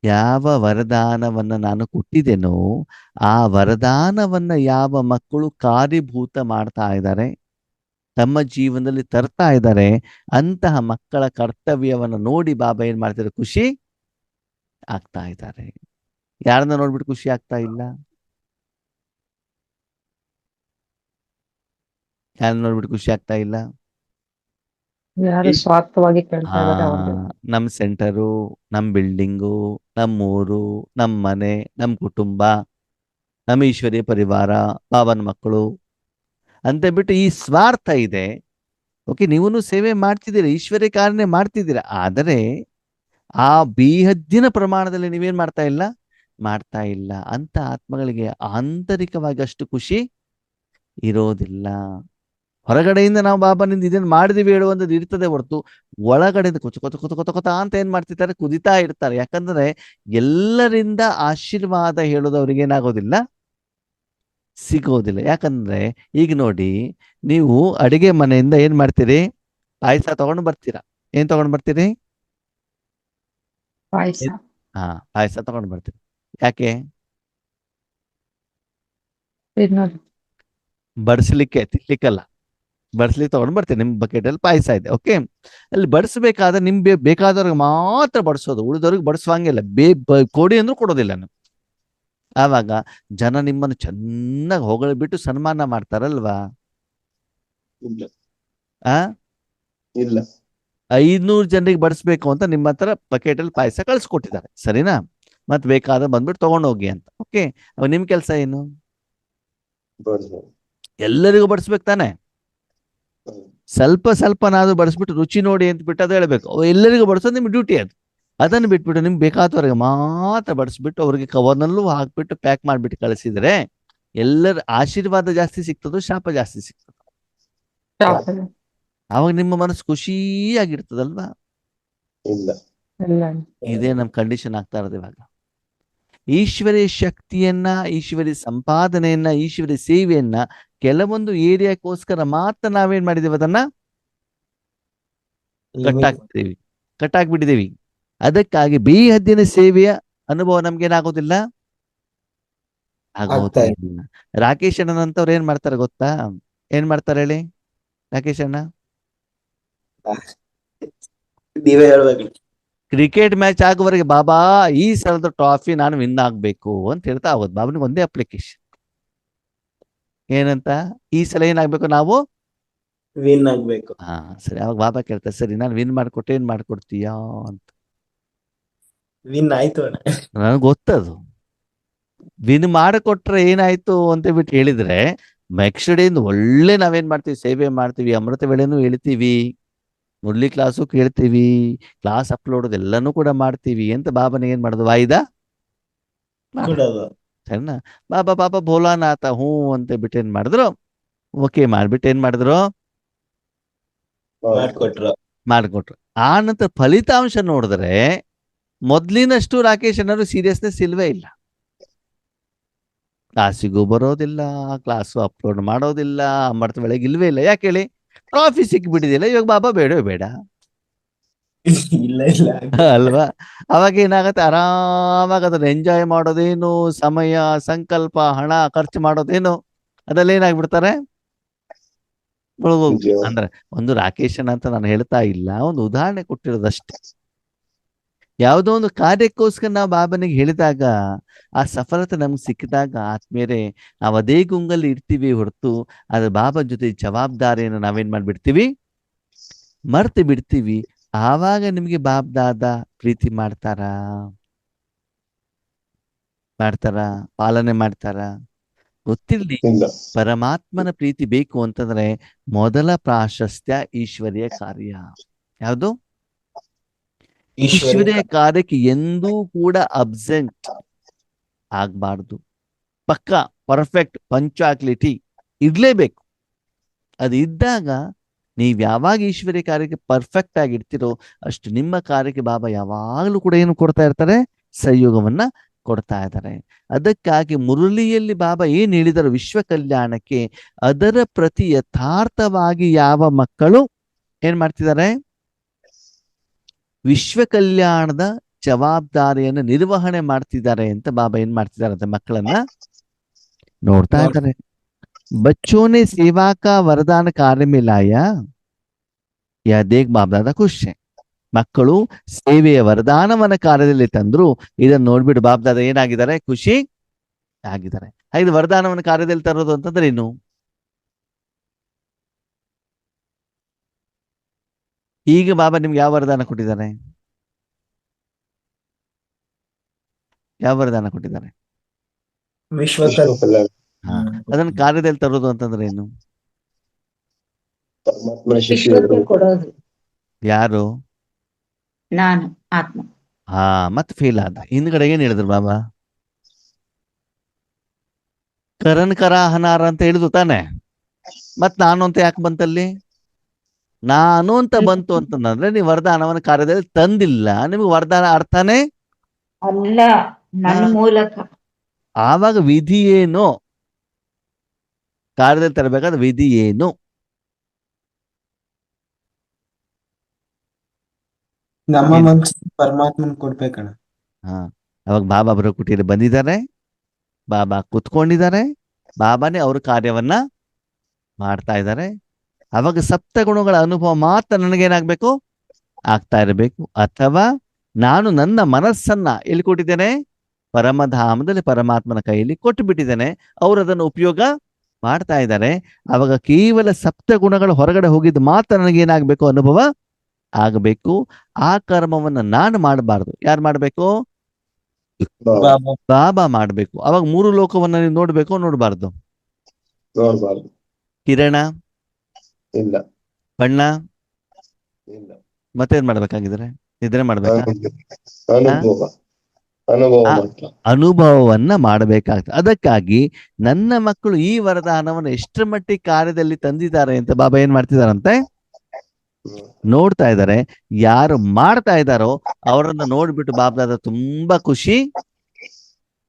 ಯಾವ ವರದಾನವನ್ನ ನಾನು ಕೊಟ್ಟಿದ್ದೇನೋ ಆ ವರದಾನವನ್ನ ಯಾವ ಮಕ್ಕಳು ಕಾರ್ಯಭೂತ ಮಾಡ್ತಾ ಇದ್ದಾರೆ, ತಮ್ಮ ಜೀವನದಲ್ಲಿ ತರ್ತಾ ಇದ್ದಾರೆ, ಅಂತಹ ಮಕ್ಕಳ ಕರ್ತವ್ಯವನ್ನ ನೋಡಿ ಬಾಬಾ ಏನ್ ಮಾಡ್ತಾರೆ? ಖುಷಿ ಆಗ್ತಾ ಇದ್ದಾರೆ. ಯಾರನ್ನ ನೋಡ್ಬಿಟ್ಟು ಖುಷಿ ಆಗ್ತಾ ಇಲ್ಲ? ಯಾರನ್ನ ನೋಡ್ಬಿಟ್ಟು ಖುಷಿ ಆಗ್ತಾ ಇಲ್ಲ? ಯಾರು ಸ್ವಾರ್ಥವಾಗಿ ಕೇಳ್ತಾ ಇದ್ದಾರೆ ಅವ್ರಿಗೆ. ನಮ್ ಸೆಂಟರು, ನಮ್ ಬಿಲ್ಡಿಂಗು, ನಮ್ಮೂರು, ನಮ್ ಮನೆ, ನಮ್ ಕುಟುಂಬ, ನಮ್ಮ ಈಶ್ವರೀಯ ಪರಿವಾರ, ಬಾಬನ ಮಕ್ಕಳು ಅಂತ ಬಿಟ್ಟು ಈ ಸ್ವಾರ್ಥ ಇದೆ. ಓಕೆ, ನೀವೂ ಸೇವೆ ಮಾಡ್ತಿದ್ದೀರಾ, ಈಶ್ವರ್ಯ ಕಾರ್ಯನೇ ಮಾಡ್ತಿದ್ದೀರಾ, ಆದರೆ ಆ ಬೇಹದ್ದಿನ ಪ್ರಮಾಣದಲ್ಲಿ ನೀವೇನ್ ಮಾಡ್ತಾ ಇಲ್ಲ ಅಂತ ಆತ್ಮಗಳಿಗೆ ಆಂತರಿಕವಾಗಿ ಅಷ್ಟು ಖುಷಿ ಇರೋದಿಲ್ಲ. ಹೊರಗಡೆಯಿಂದ ನಾವು ಬಾಬಾನಿಂದ ಇದನ್ನು ಮಾಡಿದೀವಿ ಹೇಳುವಂಥದ್ದು ಇರ್ತದೆ ಹೊರತು ಒಳಗಡೆಯಿಂದ ಕೊತ ಅಂತ ಏನ್ ಮಾಡ್ತಿರ್ತಾರೆ? ಕುದಿತಾ ಇರ್ತಾರೆ. ಯಾಕಂದ್ರೆ ಎಲ್ಲರಿಂದ ಆಶೀರ್ವಾದ ಹೇಳೋದು ಅವ್ರಿಗೆ ಏನಾಗೋದಿಲ್ಲ, ಸಿಗೋದಿಲ್ಲ. ಯಾಕಂದ್ರೆ ಈಗ ನೋಡಿ, ನೀವು ಅಡಿಗೆ ಮನೆಯಿಂದ ಏನ್ ಮಾಡ್ತೀರಿ? ಪಾಯಸ ತಗೊಂಡು ಬರ್ತೀರಾ. ಏನ್ ತಗೊಂಡು ಬರ್ತೀರಿ? ಪಾಯಸ ತಗೊಂಡು ಬರ್ತೀರಿ. ಯಾಕೆ? ಬಡಿಸ್ಲಿಕ್ಕೆ, ತಿನ್ಲಿಕ್ಕಲ್ಲ. ಬಡಿಸ್ಲಿಕ್ಕೆ ತಗೊಂಡು ಬರ್ತೀನಿ. ನಿಮ್ ಬಕೆಟ್ ಅಲ್ಲಿ ಪಾಯಸ ಇದೆ, ಓಕೆ. ಅಲ್ಲಿ ಬಡಿಸ್ಬೇಕಾದ್ರೆ ನಿಮ್ಗೆ ಬೇಕಾದವ್ರಿಗೆ ಮಾತ್ರ ಬಡಿಸೋದು, ಉಳಿದವ್ರಿಗೆ ಬಡಿಸುವಂಗಿಲ್ಲ. ಕೊಡಿ ಅಂದ್ರೂ ಕೊಡೋದಿಲ್ಲ ನೀವು. ಆವಾಗ ಜನ ನಿಮ್ಮನ್ನು ಚೆನ್ನಾಗಿ ಹೊಗಳ್ಬಿಟ್ಟು ಸನ್ಮಾನ ಮಾಡ್ತಾರಲ್ವಾ? ಇಲ್ಲ ಆ ಇಲ್ಲ 500 ಜನರಿಗೆ ಬಡಿಸ್ಬೇಕು ಅಂತ ನಿಮ್ಮ ಹತ್ರ ಬಕೆಟ್ ಅಲ್ಲಿ ಪಾಯಸ ಕಳ್ಸಿಕೊಟ್ಟಿದ್ದಾರೆ, ಸರಿನಾ? ಮತ್ ಬೇಕಾದ್ರೆ ಬಂದ್ಬಿಟ್ಟು ತಗೊಂಡೋಗಿ ಅಂತ, ಓಕೆ. ಅವಾಗ ನಿಮ್ ಕೆಲಸ ಏನು? ಬಡ್ಸೋದು. ಎಲ್ಲರಿಗೂ ಬಡಿಸ್ಬೇಕು ತಾನೆ. ಹ್ಮ್. ಸ್ವಲ್ಪ ಸ್ವಲ್ಪನಾದ್ರೂ ಬಡಿಸ್ಬಿಟ್ಟು ರುಚಿ ನೋಡಿ ಅಂತ ಬಿಟ್ಟು ಅದು ಹೇಳ್ಬೇಕು. ಎಲ್ಲರಿಗೂ ಬಡಿಸೋದು ನಿಮ್ ಡ್ಯೂಟಿ ಅದು. ಅದನ್ನು ಬಿಟ್ಬಿಟ್ಟು ನಿಮ್ಗೆ ಬೇಕಾದವರಿಗೆ ಮಾತ್ರ ಬಡಿಸ್ಬಿಟ್ಟು ಅವ್ರಿಗೆ ಕವರ್ನಲ್ಲೂ ಹಾಕ್ಬಿಟ್ಟು ಪ್ಯಾಕ್ ಮಾಡ್ಬಿಟ್ಟು ಕಳಿಸಿದ್ರೆ ಎಲ್ಲರ ಆಶೀರ್ವಾದ ಜಾಸ್ತಿ ಸಿಗ್ತದೋ ಶಾಪ ಜಾಸ್ತಿ ಸಿಗ್ತದೆ? ಅವಾಗ ನಿಮ್ಮ ಮನಸ್ಸು ಖುಷಿಯಾಗಿರ್ತದಲ್ವಾ? ಇಲ್ಲ ಇದೇ ನಮ್ ಕಂಡೀಷನ್ ಆಗ್ತಾ ಇರೋದು ಇವಾಗ. ಈಶ್ವರಿ ಶಕ್ತಿಯನ್ನ, ಈಶ್ವರಿ ಸಂಪಾದನೆಯನ್ನ, ಈಶ್ವರಿ ಸೇವೆಯನ್ನ ಕೆಲವೊಂದು ಏರಿಯಾಕ್ಕೋಸ್ಕರ ಮಾತ್ರ ನಾವೇನ್ ಮಾಡಿದೀವಿ, ಅದನ್ನ ಕಟ್ಟಾಕ್ಬಿಟ್ಟಿದೀವಿ. ಅದಕ್ಕಾಗಿ ಬೇಹದ್ದಿನ ಸೇವೆಯ ಅನುಭವ ನಮ್ಗೇನಾಗೋದಿಲ್ಲ, ಆಗೋದಿಲ್ಲ. ರಾಕೇಶ್ ಅಣ್ಣನಂತವ್ರು ಏನ್ ಮಾಡ್ತಾರೆ ಗೊತ್ತಾ? ಏನ್ ಮಾಡ್ತಾರೆ ಹೇಳಿ ರಾಕೇಶ್ ಅಣ್ಣ? ನೀವೇ ಹೇಳ್ಬೇಕು. ಕ್ರಿಕೆಟ್ ಮ್ಯಾಚ್ ಆಗುವವರೆಗೆ ಬಾಬಾ ಈ ಸಲದ ಟ್ರಾಫಿ ನಾನು ವಿನ್ ಆಗ್ಬೇಕು ಅಂತ ಹೇಳ್ತಾ ಆಗೋದು. ಬಾಬನಿಗೆ ಒಂದೇ ಅಪ್ಲಿಕೇಶನ್, ಏನಂತ? ಈ ಸಲ ಏನಾಗ್ಬೇಕು ನಾವು? ವಿನ್ ಆಗ್ಬೇಕು. ಹಾ ಸರಿ. ಅವಾಗ ಬಾಬಾ ಕೇಳ್ತಾರೆ, ಸರಿ ನಾನು ವಿನ್ ಮಾಡ್ಕೊಟ್ಟೆ, ಏನ್ ಮಾಡ್ಕೊಡ್ತೀಯಾ ಅಂತ. ವಿನ್ ಆಯ್ತು ಅಣ್ಣ. ನನಗೆ ಗೊತ್ತದು. ವಿನ್ ಮಾಡಿಕೊಟ್ರೆ ಏನಾಯ್ತು ಅಂತ ಬಿಟ್ಟು ಹೇಳಿದ್ರೆ ನೆಕ್ಸ್ಟ್ ಡೇಯಿಂದ ಒಳ್ಳೆ ನಾವೇನ್ ಮಾಡ್ತೀವಿ, ಸೇವೆ ಮಾಡ್ತೀವಿ, ಅಮೃತ ವೇಳೆನೂ ಹೇಳ್ತೀವಿ, ಮುರಳಿ ಕ್ಲಾಸು ಕೇಳ್ತೀವಿ, ಕ್ಲಾಸ್ ಅಪ್ಲೋಡ್ ಎಲ್ಲಾನು ಕೂಡ ಮಾಡ್ತೀವಿ ಅಂತ ಬಾಬನ ಏನ್ ಮಾಡೋದು, ವಾಯ್ದಾ ಕೊಡೋದು. ಸರಿನಾ? ಬಾಬಾ ಪಾಪ ಭೋಲಾನಾಥ ಹ್ಞೂ ಅಂತ ಬಿಟ್ಟು ಏನ್ ಮಾಡಿದ್ರು, ಓಕೆ ಮಾಡ್ಬಿಟ್ಟು ಏನ್ ಮಾಡಿದ್ರು, ಮಾಡ್ಕೊಟ್ರು. ಆ ನಂತರ ಫಲಿತಾಂಶ ನೋಡಿದ್ರೆ ಮೊದ್ಲಿನಷ್ಟು ರಾಕೇಶ್ ಅನ್ನೋರು ಸೀರಿಯಸ್ನೆಸ್ ಇಲ್ವೇ ಇಲ್ಲ. ಕ್ಲಾಸಿಗೂ ಬರೋದಿಲ್ಲ, ಕ್ಲಾಸು ಅಪ್ಲೋಡ್ ಮಾಡೋದಿಲ್ಲ, ಅಮೃತ ವೇಳೆಗೆ ಇಲ್ವೇ ಇಲ್ಲ. ಯಾಕೆ ಹೇಳಿ? ಟ್ರಾಫಿ ಸಿಕ್ಬಿಟ್ಟಿದೆಯಲ್ಲ, ಇವಾಗ ಬಾಬಾ ಬೇಡವೇ ಬೇಡ ಇಲ್ಲ ಇಲ್ಲ ಅಲ್ವಾ? ಅವಾಗ ಏನಾಗತ್ತೆ, ಆರಾಮಾಗಿ ಅದನ್ನ ಎಂಜಾಯ್ ಮಾಡೋದೇನು, ಸಮಯ, ಸಂಕಲ್ಪ, ಹಣ ಖರ್ಚು ಮಾಡೋದೇನು, ಅದೆಲ್ಲ ಏನಾಗ್ಬಿಡ್ತಾರೆ, ಮುಳುಗೋಗ್ಬಿಡ್ತಾರೆ. ಅಂದ್ರೆ ಒಂದು ರಾಕೇಶನ್ ಅಂತ ನಾನು ಹೇಳ್ತಾ ಇಲ್ಲ, ಒಂದು ಉದಾಹರಣೆ ಕೊಟ್ಟಿರೋದಷ್ಟೇ. ಯಾವುದೋ ಒಂದು ಕಾರ್ಯಕ್ಕೋಸ್ಕರ ನಾವು ಬಾಬನಿಗೆ ಹೇಳಿದಾಗ ಆ ಸಫಲತೆ ನಮ್ಗೆ ಸಿಕ್ಕಿದಾಗ ಆತ್ಮೀಯರೇ ನಾವು ಅದೇ ಗುಂಗಲ್ಲಿ ಇರ್ತೀವಿ ಹೊರತು ಅದ್ರ ಬಾಬಾ ಜೊತೆ ಜವಾಬ್ದಾರಿಯನ್ನು ನಾವೇನ್ ಮಾಡ್ಬಿಡ್ತೀವಿ, ಮರ್ತು ಬಿಡ್ತೀವಿ. ಆವಾಗ ನಿಮ್ಗೆ ಬಾಬ್ದಾದ ಪ್ರೀತಿ ಮಾಡ್ತಾರ, ಪಾಲನೆ ಮಾಡ್ತಾರ? ಗೊತ್ತಿರ್ಲಿ. ಪರಮಾತ್ಮನ ಪ್ರೀತಿ ಬೇಕು ಅಂತಂದ್ರೆ ಮೊದಲ ಪ್ರಾಶಸ್ತ್ಯ ಈಶ್ವರಿಯ ಕಾರ್ಯ. ಯಾವುದು? ಈಶ್ವರಿಯ ಕಾರ್ಯಕ್ಕೆ ಎಂದೂ ಕೂಡ ಅಬ್ಸೆಂಟ್ ಆಗ್ಬಾರ್ದು. ಪಕ್ಕ ಪರ್ಫೆಕ್ಟ್ ಪಂಚಾಕ್ಲಿಟಿ ಇರ್ಲೇಬೇಕು. ಅದು ಇದ್ದಾಗ ನೀವ್ ಯಾವಾಗ ಈಶ್ವರಿಯ ಕಾರ್ಯಕ್ಕೆ ಪರ್ಫೆಕ್ಟ್ ಆಗಿರ್ತೀರೋ ಅಷ್ಟು ನಿಮ್ಮ ಕಾರ್ಯಕ್ಕೆ ಬಾಬಾ ಯಾವಾಗಲೂ ಕೂಡ ಏನು ಕೊಡ್ತಾ ಇರ್ತಾರೆ, ಸಹಯೋಗವನ್ನ ಕೊಡ್ತಾ ಇದ್ದಾರೆ. ಅದಕ್ಕಾಗಿ ಮುರಳಿಯಲ್ಲಿ ಬಾಬಾ ಏನ್ ಹೇಳಿದರು, ವಿಶ್ವ ಕಲ್ಯಾಣಕ್ಕೆ ಅದರ ಪ್ರತಿ ಯಥಾರ್ಥವಾಗಿ ಯಾವ ಮಕ್ಕಳು ಏನ್ ಮಾಡ್ತಿದ್ದಾರೆ, ವಿಶ್ವ ಕಲ್ಯಾಣದ ಜವಾಬ್ದಾರಿಯನ್ನು ನಿರ್ವಹಣೆ ಮಾಡ್ತಿದ್ದಾರೆ ಅಂತ ಬಾಬಾ ಏನ್ ಮಾಡ್ತಿದ್ದಾರೆ ಅಂತ ಮಕ್ಕಳನ್ನ ನೋಡ್ತಾ ಇದ್ದಾರೆ. ಬಚ್ಚೋನೆ ಸೇವಾ ಕಾ ವರದಾನ ಕಾರ್ಯ में लाया ಯಾ ದೇಖ್ ಬಾಪ್ ದಾದಾ ಖುಷ್ ಹೈ. ಮಕ್ಕಳು ಸೇವೆಯ ವರದಾನವನ್ನ ಕಾರ್ಯದಲ್ಲಿ ತಂದ್ರು. ಇದನ್ನ ನೋಡ್ಬಿಟ್ಟು ಬಾಪ್ ದಾದಾ ಏನಾಗಿದ್ದಾರೆ, ಖುಷಿ ಆಗಿದ್ದಾರೆ. ಹಾಗೆ ವರದಾನವನ್ನ ಕಾರ್ಯದಲ್ಲಿ ತರೋದು ಅಂತಂದ್ರೆ ಏನು? ಈಗ ಬಾಬಾ ನಿಮ್ಗೆ ಯಾವ ವರದಾನ ಕೊಟ್ಟಿದ್ದಾರೆ, ಯಾವ ವರದಾನ ಕೊಟ್ಟಿದ್ದಾರೆ? ಅದನ್ನ ಕಾರ್ಯದಲ್ಲಿ ತರೋದು ಅಂತಂದ್ರೆ ಏನು? ಕೊಡೋದು. ಯಾರು? ನಾನು ಆತ್ಮ. ಮತ್ತೆ ಫೇಲ್ ಆದ. ಹಿಂದ್ಗಡೆ ಏನ್ ಹೇಳಿದ್ರು ಬಾಬಾ? ಕರನ್ ಕರಾಹನಾರ ಅಂತ ಹೇಳಿದ್ರು ತಾನೆ. ಮತ್ ನಾನು ಅಂತ ಯಾಕೆ ಬಂತಲ್ಲಿ? ನಾನು ಅಂತ ಬಂತು ಅಂತಂದ್ರೆ ನೀವು ವರದಾನವನ್ನ ಕಾರ್ಯದಲ್ಲಿ ತಂದಿಲ್ಲ. ನಿಮ್ಗೆ ವರದಾನ ಅರ್ಥನೇ ಅಲ್ಲ, ನನ್ನ ಮೂಲಕ. ಆವಾಗ ವಿಧಿ ಏನು? ಕಾರ್ಯದಲ್ಲಿ ತರಬೇಕಾದ ವಿಧಿ ಏನು? ನಮ್ಮ ಮನಸ್ಸು ಪರಮಾತ್ಮನ್ ಕೊಡ್ಬೇಕಣ್ಣ. ಅವಾಗ ಬಾಬಾ ಬರೋ ಕುಟೀರ ಬಂದಿದ್ದಾರೆ, ಬಾಬಾ ಕುತ್ಕೊಂಡಿದ್ದಾರೆ, ಬಾಬಾನೇ ಅವ್ರ ಕಾರ್ಯವನ್ನ ಮಾಡ್ತಾ ಇದ್ದಾರೆ. ಅವಾಗ ಸಪ್ತಗುಣಗಳ ಅನುಭವ ಮಾತ್ರ ನನಗೇನಾಗ್ಬೇಕು, ಆಗ್ತಾ ಇರಬೇಕು. ಅಥವಾ ನಾನು ನನ್ನ ಮನಸ್ಸನ್ನ ಎಲ್ಲಿ ಕೊಟ್ಟಿದ್ದೇನೆ, ಪರಮಧಾಮದಲ್ಲಿ ಪರಮಾತ್ಮನ ಕೈಯಲ್ಲಿ ಕೊಟ್ಟು ಬಿಟ್ಟಿದ್ದೇನೆ, ಅವರು ಅದನ್ನು ಉಪಯೋಗ ಮಾಡ್ತಾ ಇದ್ದಾರೆ. ಅವಾಗ ಕೇವಲ ಸಪ್ತಗುಣಗಳ ಹೊರಗಡೆ ಹೋಗಿದ್ದು ಮಾತ್ರ ನನಗೇನಾಗ್ಬೇಕು, ಅನುಭವ ಆಗಬೇಕು. ಆ ಕರ್ಮವನ್ನ ನಾನು ಮಾಡಬಾರ್ದು. ಯಾರು ಮಾಡ್ಬೇಕು, ಬಾಬಾ ಬಾಬಾ ಮಾಡ್ಬೇಕು. ಅವಾಗ ಮೂರು ಲೋಕವನ್ನ ನೀವು ನೋಡ್ಬೇಕು, ನೋಡ್ಬಾರ್ದು. ನೋಡ್ಬಾರ್ದು. ಕಿರಣ, ಇಲ್ಲ ಬಣ್ಣ, ಇಲ್ಲ. ಮತ್ತೇನ್ ಮಾಡ್ಬೇಕಾಗಿದ್ರೆ ನಿದ್ರೆ ಮಾಡ್ಬೇಕಾ, ಅನುಭವ ಅನುಭವ ಆ- ಮಾತ್ರ. ಅನುಭವವನ್ನ ಮಾಡಬೇಕಾಗ್ತದೆ. ಅದಕ್ಕಾಗಿ ನನ್ನ ಮಕ್ಕಳು ಈ ವರದಾನವನ್ನು ಎಷ್ಟರ ಮಟ್ಟಿಗೆ ಕಾರ್ಯದಲ್ಲಿ ತಂದಿದ್ದಾರೆ ಅಂತ ಬಾಬಾ ಏನ್ ಮಾಡ್ತಿದಾರಂತೆ ಹ್ಮ್. ನೋಡ್ತಾ ಇದ್ದಾರೆ. ಯಾರು ಮಾಡ್ತಾ ಇದ್ದಾರೋ ಅವರನ್ನ ನೋಡ್ಬಿಟ್ಟು ಬಾಬಾದ ತುಂಬಾ ಖುಷಿ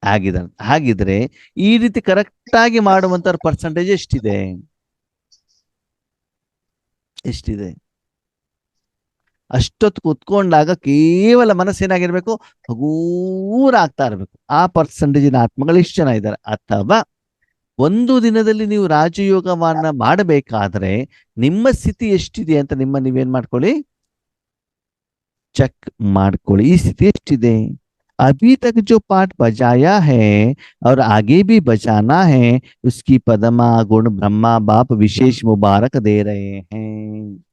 ಆಗಿದ್ದಾರೆ. ಹಾಗಿದ್ರೆ ಈ ರೀತಿ ಕರೆಕ್ಟ್ ಆಗಿ ಮಾಡುವಂತ ಪರ್ಸೆಂಟೇಜ್ ಎಷ್ಟಿದೆ, ಎಷ್ಟಿದೆ? ಅಷ್ಟೊತ್ತು ಕುತ್ಕೊಂಡಾಗ ಕೇವಲ ಮನಸ್ಸೇನಾಗಿರ್ಬೇಕು, ಹಗೂರಾಗ್ತಾ ಇರ್ಬೇಕು. ಆ ಪರ್ಸೆಂಟೇಜಿನ ಆತ್ಮಗಳು ಎಷ್ಟು ಜನ ಇದ್ದಾರೆ? ಅಥವಾ ಒಂದು ದಿನದಲ್ಲಿ ನೀವು ರಾಜಯೋಗವನ್ನ ಮಾಡಬೇಕಾದ್ರೆ ನಿಮ್ಮ ಸ್ಥಿತಿ ಎಷ್ಟಿದೆ ಅಂತ ನೀವೇನ್ ಮಾಡ್ಕೊಳ್ಳಿ, ಚೆಕ್ ಮಾಡ್ಕೊಳ್ಳಿ. ಈ ಸ್ಥಿತಿ ಎಷ್ಟಿದೆ? अभी तक जो पाठ बजाया है और आगे भी बजाना है, उसकी पदमा गुण ब्रह्मा बाप विशेष मुबारक दे रहे हैं.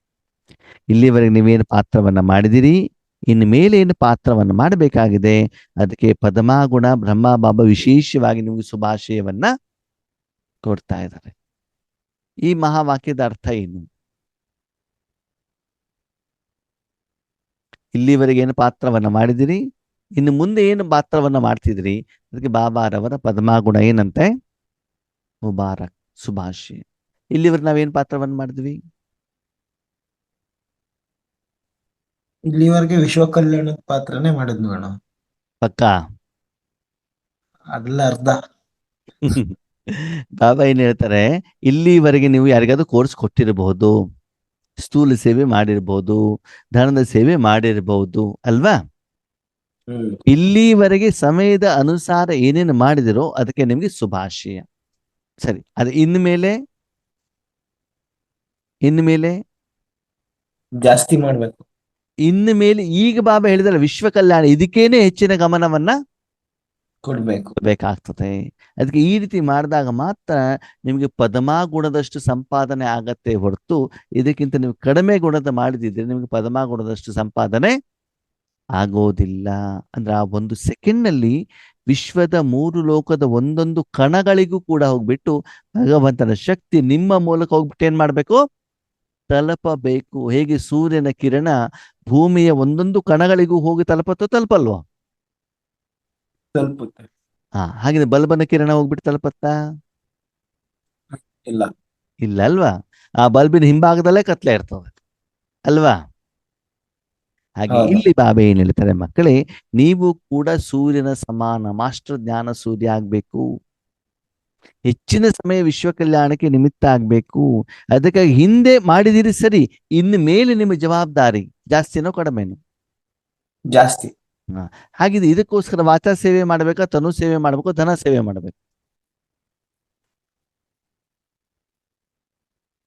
ಇಲ್ಲಿವರೆಗೆ ನೀವೇನು ಪಾತ್ರವನ್ನ ಮಾಡಿದಿರಿ, ಇನ್ನು ಮೇಲೆ ಏನು ಪಾತ್ರವನ್ನ ಮಾಡಬೇಕಾಗಿದೆ, ಅದಕ್ಕೆ ಪದಮಾ ಗುಣ ಬ್ರಹ್ಮ ಬಾಬಾ ವಿಶೇಷವಾಗಿ ನಿಮಗೆ ಶುಭಾಶಯವನ್ನ ಕೊಡ್ತಾ ಇದ್ದಾರೆ. ಈ ಮಹಾವಾಕ್ಯದ ಅರ್ಥ ಏನು? ಇಲ್ಲಿವರೆಗೆ ಏನು ಪಾತ್ರವನ್ನ ಮಾಡಿದಿರಿ, ಇನ್ನು ಮುಂದೆ ಏನು ಪಾತ್ರವನ್ನ ಮಾಡ್ತಿದ್ರಿ, ಅದಕ್ಕೆ ಬಾಬಾರವರ ಪದ್ಮಾಗುಣ ಏನಂತೆ, ಮುಬಾರಕ್, ಶುಭಾಶಯ. ಇಲ್ಲಿವರೆಗೆ ನಾವೇನ್ ಪಾತ್ರವನ್ನ ಮಾಡಿದ್ವಿ? ಇಲ್ಲಿವರೆಗೆ ವಿಶ್ವ ಕಲ್ಯಾಣದ ಪಾತ್ರನೇ ಮಾಡಿದ್ನು ಅಣ್ಣ. ಪಕ್ಕ ಅದೆಲ್ಲ ಅರ್ಧ. ಬಾಬಾ ಏನ್ ಹೇಳ್ತಾರೆ, ಇಲ್ಲಿವರೆಗೆ ನೀವು ಯಾರಿಗಾದ್ರೂ ಕೋರ್ಸ್ ಕೊಟ್ಟಿರಬಹುದು, ಸ್ಥೂಲ ಸೇವೆ ಮಾಡಿರ್ಬಹುದು, ಧನದ ಸೇವೆ ಮಾಡಿರಬಹುದು ಅಲ್ವಾ? ಇಲ್ಲಿವರೆಗೆ ಸಮಯದ ಅನುಸಾರ ಏನೇನು ಮಾಡಿದಿರೋ ಅದಕ್ಕೆ ನಿಮ್ಗೆ ಶುಭಾಶಯ. ಸರಿ, ಅದು ಇನ್ಮೇಲೆ ಜಾಸ್ತಿ ಮಾಡ್ಬೇಕು. ಇನ್ಮೇಲೆ ಈಗ ಬಾಬಾ ಹೇಳಿದಲ್ಲ ವಿಶ್ವ ಕಲ್ಯಾಣ, ಇದಕ್ಕೇನೆ ಹೆಚ್ಚಿನ ಗಮನವನ್ನ ಕೊಡ್ಬೇಕು. ಬೇಕಾಗ್ತದೆ. ಅದಕ್ಕೆ ಈ ರೀತಿ ಮಾಡಿದಾಗ ಮಾತ್ರ ನಿಮ್ಗೆ ಪದಮಾ ಗುಣದಷ್ಟು ಸಂಪಾದನೆ ಆಗತ್ತೆ ಹೊರತು ಇದಕ್ಕಿಂತ ನೀವು ಕಡಿಮೆ ಗುಣದ ಮಾಡಿದಿದ್ರೆ ನಿಮ್ಗೆ ಪದಮಾ ಗುಣದಷ್ಟು ಸಂಪಾದನೆ ಆಗೋದಿಲ್ಲ. ಅಂದ್ರೆ ಆ ಒಂದು ಸೆಕೆಂಡ್ ನಲ್ಲಿ ವಿಶ್ವದ ಮೂರು ಲೋಕದ ಒಂದೊಂದು ಕಣಗಳಿಗೂ ಕೂಡ ಹೋಗ್ಬಿಟ್ಟು ಭಗವಂತನ ಶಕ್ತಿ ನಿಮ್ಮ ಮೂಲಕ ಹೋಗ್ಬಿಟ್ಟು ಏನ್ ಮಾಡ್ಬೇಕು, ತಲುಪಬೇಕು. ಹೇಗೆ ಸೂರ್ಯನ ಕಿರಣ ಭೂಮಿಯ ಒಂದೊಂದು ಕಣಗಳಿಗೂ ಹೋಗಿ ತಲುಪಲ್ವಾ? ತಲುಪುತ್ತೆ. ಹಾಗೆ ಬಲ್ಬನ ಕಿರಣ ಹೋಗ್ಬಿಟ್ಟು ತಲುಪತ್ತಾ? ಇಲ್ಲ. ಇಲ್ಲ ಅಲ್ವಾ? ಆ ಬಲ್ಬಿನ ಹಿಂಭಾಗದಲ್ಲೇ ಕತ್ಲೆ ಇರ್ತದೆ ಅಲ್ವಾ? ಹಾಗೆ ಹೌದು. ಇಲ್ಲಿ ಬಾಬಾ ಏನ್ ಹೇಳ್ತಾರೆ, ಮಕ್ಕಳೇ ನೀವು ಕೂಡ ಸೂರ್ಯನ ಸಮಾನ ಮಾಸ್ಟರ್ ಜ್ಞಾನ ಸೂರ್ಯ ಆಗ್ಬೇಕು. ಹೆಚ್ಚಿನ ಸಮಯ ವಿಶ್ವ ಕಲ್ಯಾಣಕ್ಕೆ ನಿಮಿತ್ತ ಆಗ್ಬೇಕು. ಅದಕ್ಕಾಗಿ ಹಿಂದೆ ಮಾಡಿದಿರಿ ಸರಿ, ಇನ್ನು ಮೇಲೆ ನಿಮ್ಮ ಜವಾಬ್ದಾರಿ ಜಾಸ್ತಿನೋ ಕಡಿಮೆನೋ? ಜಾಸ್ತಿ. ಹಾಗಿದೆ. ಇದಕ್ಕೋಸ್ಕರ ವಾಚಾ ಸೇವೆ ಮಾಡ್ಬೇಕಾ, ತನು ಸೇವೆ ಮಾಡ್ಬೇಕು, ಧನ ಸೇವೆ ಮಾಡ್ಬೇಕು?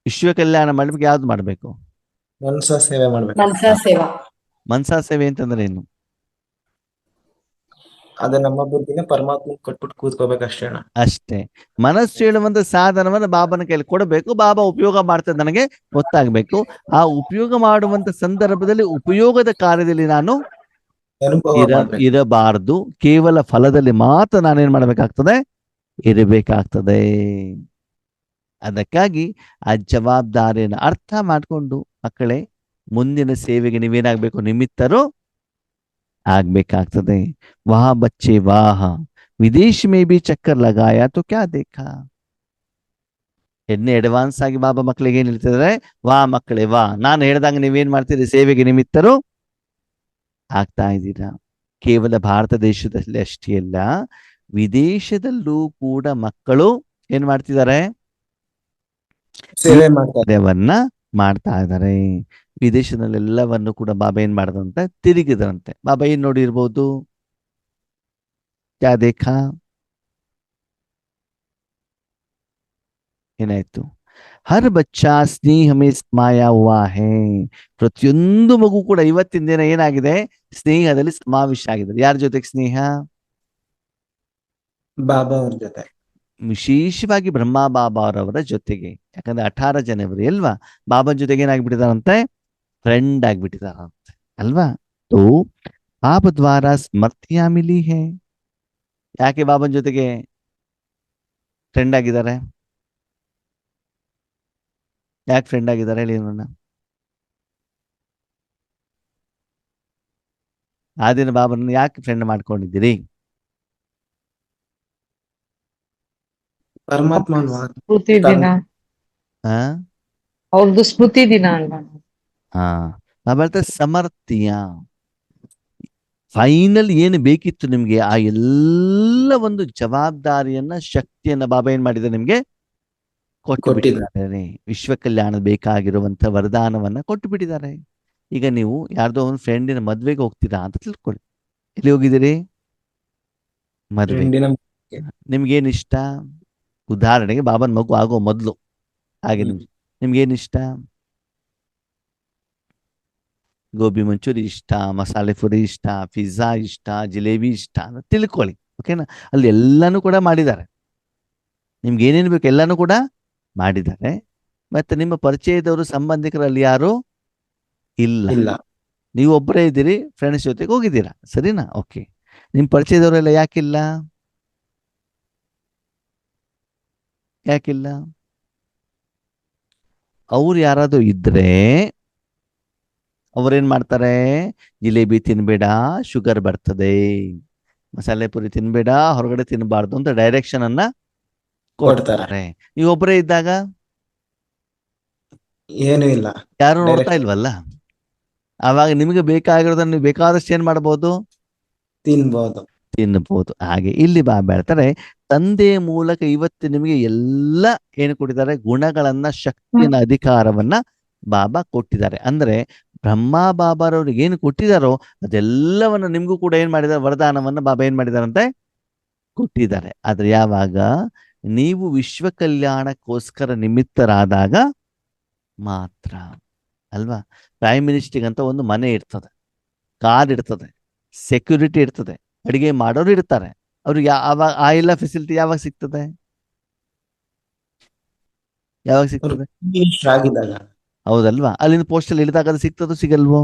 ವಿಶ್ವ ಕಲ್ಯಾಣ ಮಾಡ್ಬೇಕು, ಯಾವ್ದು ಮಾಡ್ಬೇಕು? ಮನಸ ಸೇವೆ ಮಾಡ್ಬೇಕು. ಮನಸಾ ಸೇವಾ. ಮನ್ಸಾ ಸೇವೆ ಅಂತಂದ್ರೆ ಏನು? ಅದ ನಮ್ಮ ಬುದ್ಧಿನ ಪರಮಾತ್ಮ ಕೊಟ್ಬಿಟ್ಟು ಕೂತ್ಕೋಬೇಕಷ್ಟೇ ಅಣ್ಣ. ಅಷ್ಟೇ. ಮನಸ್ಸು ಹೇಳುವಂತ ಸಾಧನವನ್ನು ಬಾಬನ ಕೈಲಿ ಕೊಡಬೇಕು. ಬಾಬಾ ಉಪಯೋಗ ಮಾಡ್ತದೆ ನನಗೆ ಗೊತ್ತಾಗ್ಬೇಕು. ಆ ಉಪಯೋಗ ಮಾಡುವಂತ ಸಂದರ್ಭದಲ್ಲಿ ಉಪಯೋಗದ ಕಾರ್ಯದಲ್ಲಿ ನಾನು ಅನುಭವ ಮಾಡ್ಬೇಕು. ಇರಬಾರ್ದು. ಕೇವಲ ಫಲದಲ್ಲಿ ಮಾತ್ರ ನಾನೇನ್ ಮಾಡ್ಬೇಕಾಗ್ತದೆ, ಇರಬೇಕಾಗ್ತದೆ. ಅದಕ್ಕಾಗಿ ಆ ಜವಾಬ್ದಾರಿಯನ್ನು ಅರ್ಥ ಮಾಡ್ಕೊಂಡು ಮಕ್ಕಳೇ ಮುಂದಿನ ಸೇವೆಗೆ ನೀವೇನಾಗ್ಬೇಕು, ನಿಮಿತ್ತರು ಆಗ್ಬೇಕಾಗ್ತದೆ. ವಾಹ ಬಚ್ಚೆ ವಾಹ, ವಿದೇಶ ಮೇ ಬಿ ಚಕ್ಕರ್ ಲಗಾಯ ತೋ ಕ್ಯಾ ದೇಖಾ. ಅಡ್ವಾನ್ಸ್ ಆಗಿ ಬಾಬಾ ಮಕ್ಕಳಿಗೆ ಏನ್ ಹೇಳ್ತಿದ್ದಾರೆ, ವಾ ಮಕ್ಕಳೇ ವಾ, ನಾನು ಹೇಳ್ದಂಗೆ ನೀವೇನ್ ಮಾಡ್ತೀರಿ, ಸೇವೆಗೆ ನಿಮಿತ್ತರು ಆಗ್ತಾ ಇದ್ದೀರಾ. ಕೇವಲ ಭಾರತ ದೇಶದಲ್ಲಿ ಅಷ್ಟೇ ಅಲ್ಲ, ವಿದೇಶದಲ್ಲೂ ಕೂಡ ಮಕ್ಕಳು ಏನ್ ಮಾಡ್ತಿದ್ದಾರೆ, ಸೇವೆ ಮಾಡ್ತಾರೆ. ಕಾರ್ಯವನ್ನ ಮಾಡ್ತಾ ಇದ್ದಾರೆ. ವಿದೇಶದಲ್ಲೆಲ್ಲವನ್ನು ಕೂಡ ಬಾಬಾ ಏನ್ ಮಾಡದಂತೆ, ತಿರುಗಿದ್ರಂತೆ. ಬಾಬಾ ಏನ್ ನೋಡಿರ್ಬೋದು, ಕ್ಯಾ ದೇಖಾ, ಏನಾಯ್ತು? ಹರ್ ಬಚ್ಚಾ ಸ್ನೇಹ ಮೇ ಸಮಾಯಾ ಹುವಾ ಹೇ. ಪ್ರತಿಯೊಂದು ಮಗು ಕೂಡ ಇವತ್ತಿನ ದಿನ ಏನಾಗಿದೆ, ಸ್ನೇಹದಲ್ಲಿ ಸಮಾವೇಶ ಆಗಿದೆ. ಯಾರ ಜೊತೆಗೆ ಸ್ನೇಹ? ಬಾಬಾ ಅವ್ರ ಜೊತೆ. ವಿಶೇಷವಾಗಿ ಬ್ರಹ್ಮ ಬಾಬಾ ಅವರವರ ಜೊತೆಗೆ. ಯಾಕಂದ್ರೆ 18 ಜನವರಿ ಅಲ್ವಾ, ಬಾಬಾನ ಜೊತೆಗೆ ಏನಾಗ್ಬಿಟ್ಟಿದಾರಂತೆ, ಫ್ರೆಂಡ್ ಆಗ್ಬಿಟ್ಟಿದಾರಂತೆ ಅಲ್ವಾ. ತೋ ಬಾಬಾ ದ್ವಾರ ಸ್ಮರ್ತಿಯಾ ಮಿಲಿ ಹೇ. ಯಾಕೆ ಬಾಬಾನ ಜೊತೆಗೆ ಫ್ರೆಂಡ್ ಆಗಿದ್ದಾರೆ? ಯಾಕೆ ಫ್ರೆಂಡ್ ಆಗಿದ್ದಾರೆ ಹೇಳಿ ನೋಡೋಣ. ಆ ದಿನ ಬಾಬಾನ ಯಾಕೆ ಫ್ರೆಂಡ್ ಮಾಡ್ಕೊಂಡಿದ್ದೀರಿ? ಪರಮಾತ್ಮ ಸ್ಮೃತಿ ದಿನ, ಹಾ ಅವ್ರದ್ದು ಸ್ಮೃತಿ ದಿನ ಅಲ್ವಾ? ಹಾ ಬಾಬಾ ಹೇಳ್ತಾರೆ ಸಮರ್ತಿಯ. ಫೈನಲ್ ಏನು ಬೇಕಿತ್ತು ನಿಮ್ಗೆ, ಆ ಎಲ್ಲ ಒಂದು ಜವಾಬ್ದಾರಿಯನ್ನ, ಶಕ್ತಿಯನ್ನ ಬಾಬಾ ಏನ್ ಮಾಡಿದ್ದಾರೆ ನಿಮ್ಗೆ, ಕೊಟ್ಟು ಬಿಟ್ಟಿದ್ದಾರೆ. ವಿಶ್ವ ಕಲ್ಯಾಣ ಬೇಕಾಗಿರುವಂತ ವರದಾನವನ್ನ ಕೊಟ್ಟು ಬಿಟ್ಟಿದ್ದಾರೆ. ಈಗ ನೀವು ಯಾರ್ದೋ ಒಂದು ಫ್ರೆಂಡಿನ ಮದ್ವೆಗೆ ಹೋಗ್ತೀರಾ ಅಂತ ತಿಳ್ಕೊಳ್ಳಿ. ಎಲ್ಲಿ ಹೋಗಿದ್ದೀರಿ? ಮದ್ವೆ. ಫ್ರೆಂಡಿನ ನಿಮ್ಗೇನ್ ಇಷ್ಟ? ಉದಾಹರಣೆಗೆ ಬಾಬಾನ ಮಗು ಆಗೋ ಮೊದ್ಲು ಹಾಗೆ ನಿಮ್ಗೇನ್ ಇಷ್ಟ? ಗೋಬಿ ಮಂಚೂರಿ ಇಷ್ಟ, ಮಸಾಲೆ ಪುರಿ ಇಷ್ಟ, ಪಿಜ್ಜಾ ಇಷ್ಟ, ಜಿಲೇಬಿ ಇಷ್ಟ ಅಂತ ತಿಳ್ಕೊಳ್ಳಿ. ಓಕೆನಾ? ಅಲ್ಲಿ ಎಲ್ಲಾನು ಕೂಡ ಮಾಡಿದ್ದಾರೆ. ನಿಮ್ಗೆ ಏನೇನು ಬೇಕು ಎಲ್ಲಾನು ಕೂಡ ಮಾಡಿದ್ದಾರೆ. ಮತ್ತೆ ನಿಮ್ಮ ಪರಿಚಯದವರು, ಸಂಬಂಧಿಕರಲ್ಲಿ ಯಾರು ಇಲ್ಲ. ಇಲ್ಲ. ನೀವು ಒಬ್ಬರೇ ಇದ್ದೀರಿ, ಫ್ರೆಂಡ್ಸ್ ಜೊತೆಗೆ ಹೋಗಿದ್ದೀರಾ, ಸರಿನಾ? ಓಕೆ. ನಿಮ್ ಪರಿಚಯದವರೆಲ್ಲ ಯಾಕಿಲ್ಲ? ಯಾಕಿಲ್ಲ? ಅವ್ರು ಯಾರಾದ್ರೂ ಇದ್ರೆ ಅವ್ರೇನ್ ಮಾಡ್ತಾರೆ, ಜಿಲೇಬಿ ತಿನ್ಬೇಡ, ಶುಗರ್ ಬರ್ತದೆ, ಮಸಾಲೆ ಪುರಿ ತಿನ್ಬೇಡ, ಹೊರಗಡೆ ತಿನ್ಬಾರ್ದು ಅಂತ ಡೈರೆಕ್ಷನ್ ಅನ್ನ ಕೊಡ್ತಾರೆ. ನೀವು ಒಬ್ಬರೇ ಇದ್ದಾಗ ಏನು ಇಲ್ಲ, ಯಾರು ನೋಡ್ತಾ ಇಲ್ವಲ್ಲ. ಆವಾಗ ನಿಮಗೆ ಬೇಕಾಗಿರೋದನ್ನ ನೀವು ಬೇಕಾದಷ್ಟು ಏನ್ ಮಾಡ್ಬೋದು, ತಿನ್ಬಹುದು. ಹಾಗೆ ಇಲ್ಲಿ ಬಾಬಾ ಹೇಳ್ತಾರೆ, ತಂದೆಯ ಮೂಲಕ ಇವತ್ತು ನಿಮಗೆ ಎಲ್ಲ ಏನು ಕೊಟ್ಟಿದ್ದಾರೆ, ಗುಣಗಳನ್ನ, ಶಕ್ತಿಯನ್ನ, ಅಧಿಕಾರವನ್ನ ಬಾಬಾ ಕೊಟ್ಟಿದ್ದಾರೆ. ಅಂದ್ರೆ ಬ್ರಹ್ಮ ಬಾಬಾರವ್ರಿಗೆ ಏನು ಕೊಟ್ಟಿದಾರೋ ಅದೆಲ್ಲವನ್ನ ನಿಮ್ಗೂ ಕೂಡ ಏನ್ ಮಾಡಿದ್ದಾರೆ, ವರದಾನವನ್ನ ಬಾಬಾ ಏನ್ ಮಾಡಿದಾರಂತೆ, ಕೊಟ್ಟಿದ್ದಾರೆ. ಆದ್ರೆ ಯಾವಾಗ ನೀವು ವಿಶ್ವ ಕಲ್ಯಾಣಕ್ಕೋಸ್ಕರ ನಿಮಿತ್ತರಾದಾಗ ಮಾತ್ರ ಅಲ್ವಾ. ಪ್ರೈಮ್ ಮಿನಿಸ್ಟರ್ಗೆ ಅಂತ ಒಂದು ಮನೆ ಇರ್ತದೆ, ಕಾರ್ ಇರ್ತದೆ, ಸೆಕ್ಯೂರಿಟಿ ಇರ್ತದೆ, ಅಡಿಗೆ ಮಾಡೋರು ಇರ್ತಾರೆ. ಅವ್ರಿಗೆ ಆವಾಗ ಆ ಎಲ್ಲ ಫೆಸಿಲಿಟಿ ಯಾವಾಗ ಸಿಗ್ತದೆ? ಯಾವಾಗ ಸಿಗ್ತದೆ? ಹೌದಲ್ವಾ? ಅಲ್ಲಿಂದ ಪೋಸ್ಟಲ್ ಇಳಿದಾಗ ಅದು ಸಿಗ್ತದೋ ಸಿಗಲ್ವೋ?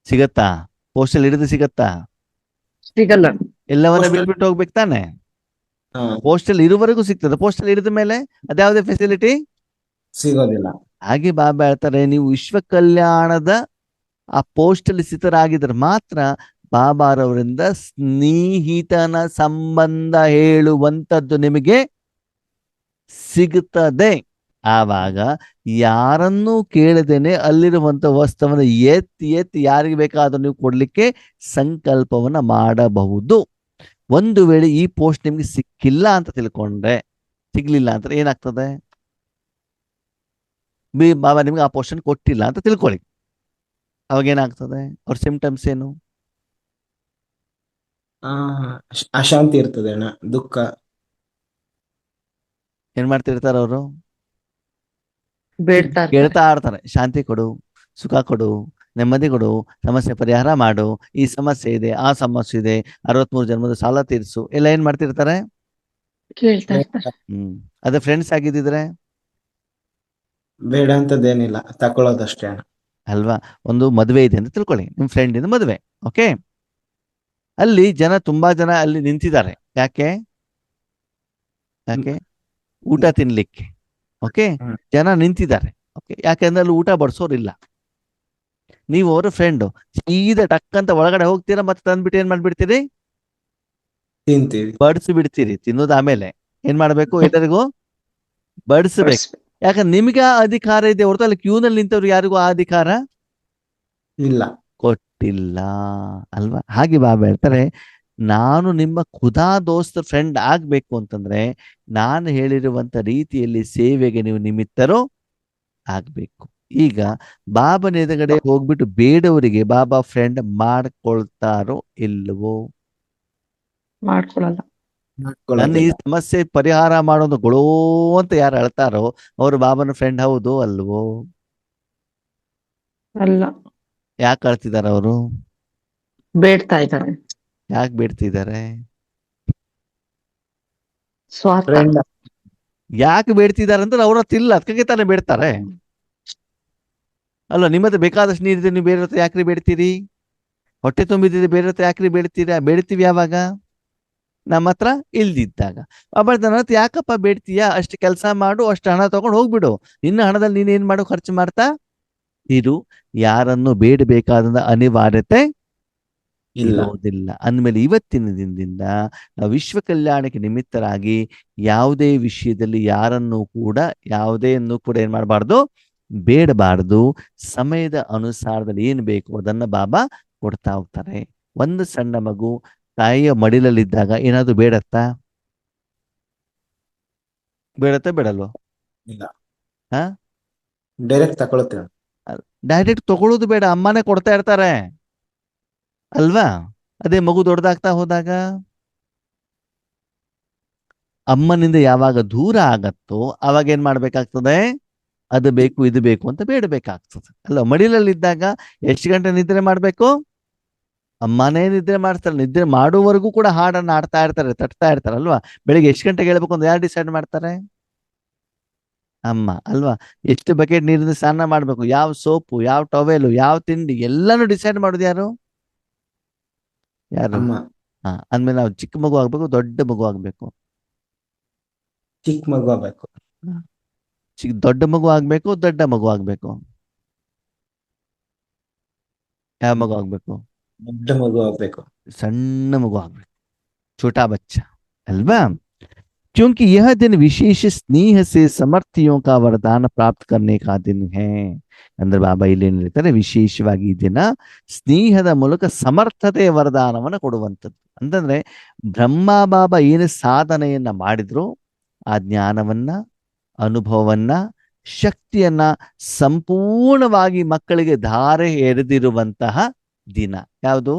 ಸಿಗತ್ತಾ? ಪೋಸ್ಟಲ್ ಹಿಡಿದು ಸಿಗತ್ತಾ? ಸಿಗಲ್ಲ. ಎಲ್ಲವನ್ನ ಬಿಟ್ಬಿಟ್ಟು ಹೋಗ್ಬೇಕು ತಾನೆ. ಪೋಸ್ಟಲ್ ಇರುವವರೆಗೂ ಸಿಗ್ತದೆ, ಪೋಸ್ಟಲ್ ಹಿಡಿದ ಮೇಲೆ ಅದ್ಯಾವುದೇ ಫೆಸಿಲಿಟಿ ಸಿಗೋದಿಲ್ಲ. ಹಾಗೆ ಬಾಬಾ ಹೇಳ್ತಾರೆ, ನೀವು ವಿಶ್ವ ಕಲ್ಯಾಣದ ಆ ಪೋಸ್ಟಲ್ಲಿ ಸ್ಥಿತರಾಗಿದ್ರೆ ಮಾತ್ರ ಬಾಬಾರವರಿಂದ ಸ್ನೇಹಿತನ ಸಂಬಂಧ ಹೇಳುವಂಥದ್ದು ನಿಮಗೆ ಸಿಗುತ್ತದೆ. ಆವಾಗ ಯಾರನ್ನೂ ಕೇಳದೇನೆ ಅಲ್ಲಿರುವಂತ ವಸ್ತುವನ್ನು ಎತ್ತಿ ಯಾರಿಗೆ ಬೇಕಾದ್ರೂ ನೀವು ಕೊಡ್ಲಿಕ್ಕೆ ಸಂಕಲ್ಪವನ್ನ ಮಾಡಬಹುದು. ಒಂದು ವೇಳೆ ಈ ಪೋಸ್ಟ್ ನಿಮ್ಗೆ ಸಿಕ್ಕಿಲ್ಲ ಅಂತ ತಿಳ್ಕೊಂಡ್ರೆ, ಸಿಗ್ಲಿಲ್ಲ ಅಂತ ಏನಾಗ್ತದೆ, ಬಾಬಾ ನಿಮ್ಗೆ ಆ ಪೋಸ್ಟನ್ನು ಕೊಟ್ಟಿಲ್ಲ ಅಂತ ತಿಳ್ಕೊಳ್ಳಿ. ಅವಾಗ ಏನಾಗ್ತದೆ? ಅವ್ರ ಸಿಂಪ್ಟಮ್ಸ್ ಏನು? ಅಶಾಂತಿ ಇರ್ತದೆ ಅಣ್ಣ, ದುಃಖ. ಏನ್ ಮಾಡ್ತಿರ್ತಾರ ಅವರು? ಕೇಳ್ತಾ ಇರ್ತಾರೆ, ಶಾಂತಿ ಕೊಡು, ಸುಖ ಕೊಡು, ನೆಮ್ಮದಿ ಕೊಡು, ಸಮಸ್ಯೆ ಪರಿಹಾರ ಮಾಡು, ಈ ಸಮಸ್ಯೆ ಇದೆ, ಆ ಸಮಸ್ಯೆ ಇದೆ, 63 ಜನ್ಮದ ಸಾಲ ತೀರಿಸು, ಎಲ್ಲ ಏನ್ ಮಾಡ್ತಿರ್ತಾರೆ? ಕೇಳ್ತಾ ಇರ್ತಾರೆ. ಅದೇ ಫ್ರೆಂಡ್ಸ್ ಆಗಿದ್ದಿದ್ರೆ ಬೇಡ ಅಂತದೇನಿಲ್ಲ, ತಕೊಳ್ಳೋದಷ್ಟೇ ಅಲ್ವಾ. ಒಂದು ಮದುವೆ ಇದೆ ಅಂತ ತಿಳ್ಕೊಳ್ಳಿ, ನಿಮ್ ಫ್ರೆಂಡ್ ಇಂದ ಮದುವೆ. ಓಕೆ, ಅಲ್ಲಿ ತುಂಬಾ ಜನ ಅಲ್ಲಿ ನಿಂತಿದ್ದಾರೆ. ಯಾಕೆ? ಊಟ ತಿನ್ಲಿಕ್ಕೆ. ಓಕೆ, ಜನ ನಿಂತಿದ್ದಾರೆ. ಓಕೆ, ಯಾಕೆಂದ್ರೆ ಅಲ್ಲಿ ಊಟ ಬಡಿಸೋರಿಲ್ಲ. ನೀವು ಅವರ ಫ್ರೆಂಡು, ಸೀದಾ ಟಕ್ ಅಂತ ಒಳಗಡೆ ಹೋಗ್ತೀರಾ, ಮತ್ತೆ ತಂದ್ಬಿಟ್ಟು ಏನ್ ಮಾಡ್ಬಿಡ್ತೀರಿ? ತಿಂತೀವಿ, ಬಡಿಸಿ ಬಿಡ್ತೀರಿ. ತಿನ್ನೋದು ಆಮೇಲೆ ಏನ್ ಮಾಡ್ಬೇಕು, ಎಲ್ಲರಿಗೂ ಬಡಿಸ್ಬೇಕು. ಯಾಕಂದ್ರೆ ನಿಮ್ಗೆ ಆ ಅಧಿಕಾರ ಇದೆ ಹೊರತು ಅಲ್ಲಿ ಕ್ಯೂನಲ್ಲಿ ನಿಂತವ್ರು ಯಾರಿಗೂ ಆ ಅಧಿಕಾರ ಇಲ್ಲ, ಕೊಟ್ಟಿಲ್ಲ ಅಲ್ವಾ. ಹಾಗೆ ಬಾಬಾ ಹೇಳ್ತಾರೆ, ನಾನು ನಿಮ್ಮ ಖುದಾ ದೋಸ್ತ ಫ್ರೆಂಡ್ ಆಗ್ಬೇಕು ಅಂತಂದ್ರೆ ನಾನು ಹೇಳಿರುವಂತ ರೀತಿಯಲ್ಲಿ ಸೇವೆಗೆ ನೀವು ನಿಮಿತ್ತರು ಆಗ್ಬೇಕು. ಈಗ ಬಾಬನ ಎದುರುಗಡೆ ಹೋಗ್ಬಿಟ್ಟು ಬೇಡವರಿಗೆ ಬಾಬಾ ಫ್ರೆಂಡ್ ಮಾಡ್ಕೊಳ್ತಾರೋ ಇಲ್ವೋ? ಮಾಡ್ಕೊಳಲ್ಲ. ನನ್ನ ಈ ಮಾಡ್ಕೊಳ್ಳೋದಿಲ್ಲ. ಸಮಸ್ಯೆ ಪರಿಹಾರ ಮಾಡೋದು ಗೊಳೋ ಅಂತ ಯಾರು ಅಳ್ತಾರೋ ಅವರು ಬಾಬನ ಫ್ರೆಂಡ್ ಹೌದು ಅಲ್ವೋ? ಅಲ್ಲ, ಯಾಕೆ ಅಳ್ತಿದಾರೆ ಅವರು? ಬೇಡ್ತಾ ಇದ್ದಾರೆ. ಯಾಕೆ ಬೇಡ್ತಿದ್ದಾರೆ? ಸ್ವಾರ್ಥ. ಫ್ರೆಂಡ್ ಯಾಕೆ ಬೇಡ್ತಿದ್ದಾರೆ ಅಂದ್ರೆ ಅವ್ರ ಹತ್ರ ಇಲ್ಲ, ಅದಕ್ಕೆ ತಾನೇ ಬೇಡ್ತಾರೆ ಅಲ್ಲ. ನಿಮ್ಮತ್ರ ಬೇಕಾದಷ್ಟು ನೀರಿದೆ, ನೀವು ಬೇರೆ ಹತ್ರ ಯಾಕ್ರಿ ಬೇಡ್ತೀರಿ? ಹೊಟ್ಟೆ ತುಂಬಿದ್ರೆ ಬೇರೆ ಹತ್ರ ಯಾಕ್ರಿ ಬೇಡ್ತೀರಾ? ಬೇಡ್ತೀವಿ ಯಾವಾಗ? ನಮ್ಮ ಹತ್ರ ಇಲ್ದಿದ್ದಾಗ. ಆಮೇಲೆ ನನ್ನ ಹತ್ರ ಯಾಕಪ್ಪ ಬೇಡ್ತೀಯಾ? ಅಷ್ಟು ಕೆಲಸ ಮಾಡು, ಅಷ್ಟು ಹಣ ತಗೊಂಡು ಹೋಗ್ಬಿಡು. ಇನ್ನು ಹಣದಲ್ಲಿ ನೀನ್ ಏನ್ ಮಾಡು? ಖರ್ಚು ಮಾಡ್ತಾ ಇರು. ಯಾರನ್ನು ಬೇಡಬೇಕಾದ ಅನಿವಾರ್ಯತೆ ಇಲ್ಲ. ಇರೋದಿಲ್ಲ ಅಂದ್ಮೇಲೆ ಇವತ್ತಿನ ದಿನದಿಂದ ನಾವು ವಿಶ್ವ ಕಲ್ಯಾಣಕ್ಕೆ ನಿಮಿತ್ತರಾಗಿ ಯಾವುದೇ ವಿಷಯದಲ್ಲಿ ಯಾರನ್ನು ಕೂಡ ಏನ್ ಮಾಡಬಾರ್ದು? ಬೇಡಬಾರ್ದು. ಸಮಯದ ಅನುಸಾರದಲ್ಲಿ ಏನ್ ಬೇಕು ಅದನ್ನ ಬಾಬಾ ಕೊಡ್ತಾ ಹೋಗ್ತಾರೆ. ಒಂದು ಸಣ್ಣ ಮಗು ತಾಯಿಯ ಮಡಿಲಲ್ಲಿದ್ದಾಗ ಏನಾದ್ರು ಬೇಡತ್ತಾ? ಬೇಡಲ್ವೋ? ಇಲ್ಲ. ಹಾ, ಡೈರೆಕ್ಟ್ ತಗೊಳುತ್ತೆ. ಡೈರೆಕ್ಟ್ ತಗೊಳ್ಳೋದು ಬೇಡ, ಅಮ್ಮನೇ ಕೊಡ್ತಾ ಇರ್ತಾರೆ ಅಲ್ವಾ? ಅದೇ ಮಗು ದೊಡ್ಡದಾಗ್ತಾ ಹೋದಾಗ ಅಮ್ಮನಿಂದ ಯಾವಾಗ ದೂರ ಆಗತ್ತೋ ಅವಾಗ ಏನ್ ಮಾಡ್ಬೇಕಾಗ್ತದೆ? ಅದು ಬೇಕು ಇದು ಬೇಕು ಅಂತ ಬೇಡಬೇಕಾಗ್ತದೆ ಅಲ್ಲ. ಮಡಿಲಲ್ಲಿದ್ದಾಗ ಎಷ್ಟು ಗಂಟೆ ನಿದ್ರೆ ಮಾಡ್ಬೇಕು? ಅಮ್ಮನೇ ನಿದ್ರೆ ಮಾಡ್ತಾರೆ. ನಿದ್ರೆ ಮಾಡುವವರೆಗೂ ಕೂಡ ಹಾಡನ್ನ ಆಡ್ತಾ ಇರ್ತಾರೆ, ತಟ್ತಾ ಇರ್ತಾರೆ ಅಲ್ವಾ? ಬೆಳಿಗ್ಗೆ ಎಷ್ಟು ಗಂಟೆಗೆ ಹೇಳ್ಬೇಕು ಅಂತ ಯಾರು ಡಿಸೈಡ್ ಮಾಡ್ತಾರೆ? ಅಮ್ಮ ಅಲ್ವಾ? ಎಷ್ಟು ಬಕೆಟ್ ನೀರಿಂದ ಸ್ನಾನ ಮಾಡ್ಬೇಕು, ಯಾವ ಸೋಪು, ಯಾವ ಟವೆಲು, ಯಾವ ತಿಂಡಿ ಎಲ್ಲಾನು ಡಿಸೈಡ್ ಮಾಡೋದು ಯಾರು? ಯಾರು? ಅಮ್ಮ. ಅಂದ್ಮೇಲೆ ನಾವು ಚಿಕ್ಕ ಮಗು ಆಗ್ಬೇಕು, ದೊಡ್ಡ ಮಗು ಆಗ್ಬೇಕು? ಚಿಕ್ಕ ಮಗು ಆಗ್ಬೇಕು. ದೊಡ್ಡ ಮಗು ಆಗ್ಬೇಕು, ದೊಡ್ಡ ಮಗು ಆಗ್ಬೇಕು? ಯಾವ ಮಗು ಆಗ್ಬೇಕು? ದೊಡ್ಡ ಮಗು ಆಗ್ಬೇಕು. ಸಣ್ಣ ಮಗು ಆಗ್ಬೇಕು, छोटा बच्चा अल्वा। क्योंकि यह दिन विशेष स्नेह से समर्थियों का वरदान प्राप्त करने का दिन है। ಅಂದ್ರೆ ಬಾಬಾ ಇಲ್ಲಿ ಏನ್ ಹೇಳ್ತಾರೆ? ವಿಶೇಷವಾಗಿ ಈ ದಿನ ಸ್ನೇಹದ ಮೂಲಕ ಸಮರ್ಥತೆ ವರದಾನವನ್ನು ಕೊಡುವಂಥದ್ದು. ಅಂತಂದ್ರೆ ಬ್ರಹ್ಮ ಬಾಬಾ ಏನು ಸಾಧನೆಯನ್ನ ಮಾಡಿದ್ರು ಆ ಜ್ಞಾನವನ್ನ, ಅನುಭವವನ್ನ, ಶಕ್ತಿಯನ್ನ ಸಂಪೂರ್ಣವಾಗಿ ಮಕ್ಕಳಿಗೆ ಧಾರೆ ಎರೆದಿರುವಂತಹ ದಿನ ಯಾವುದು?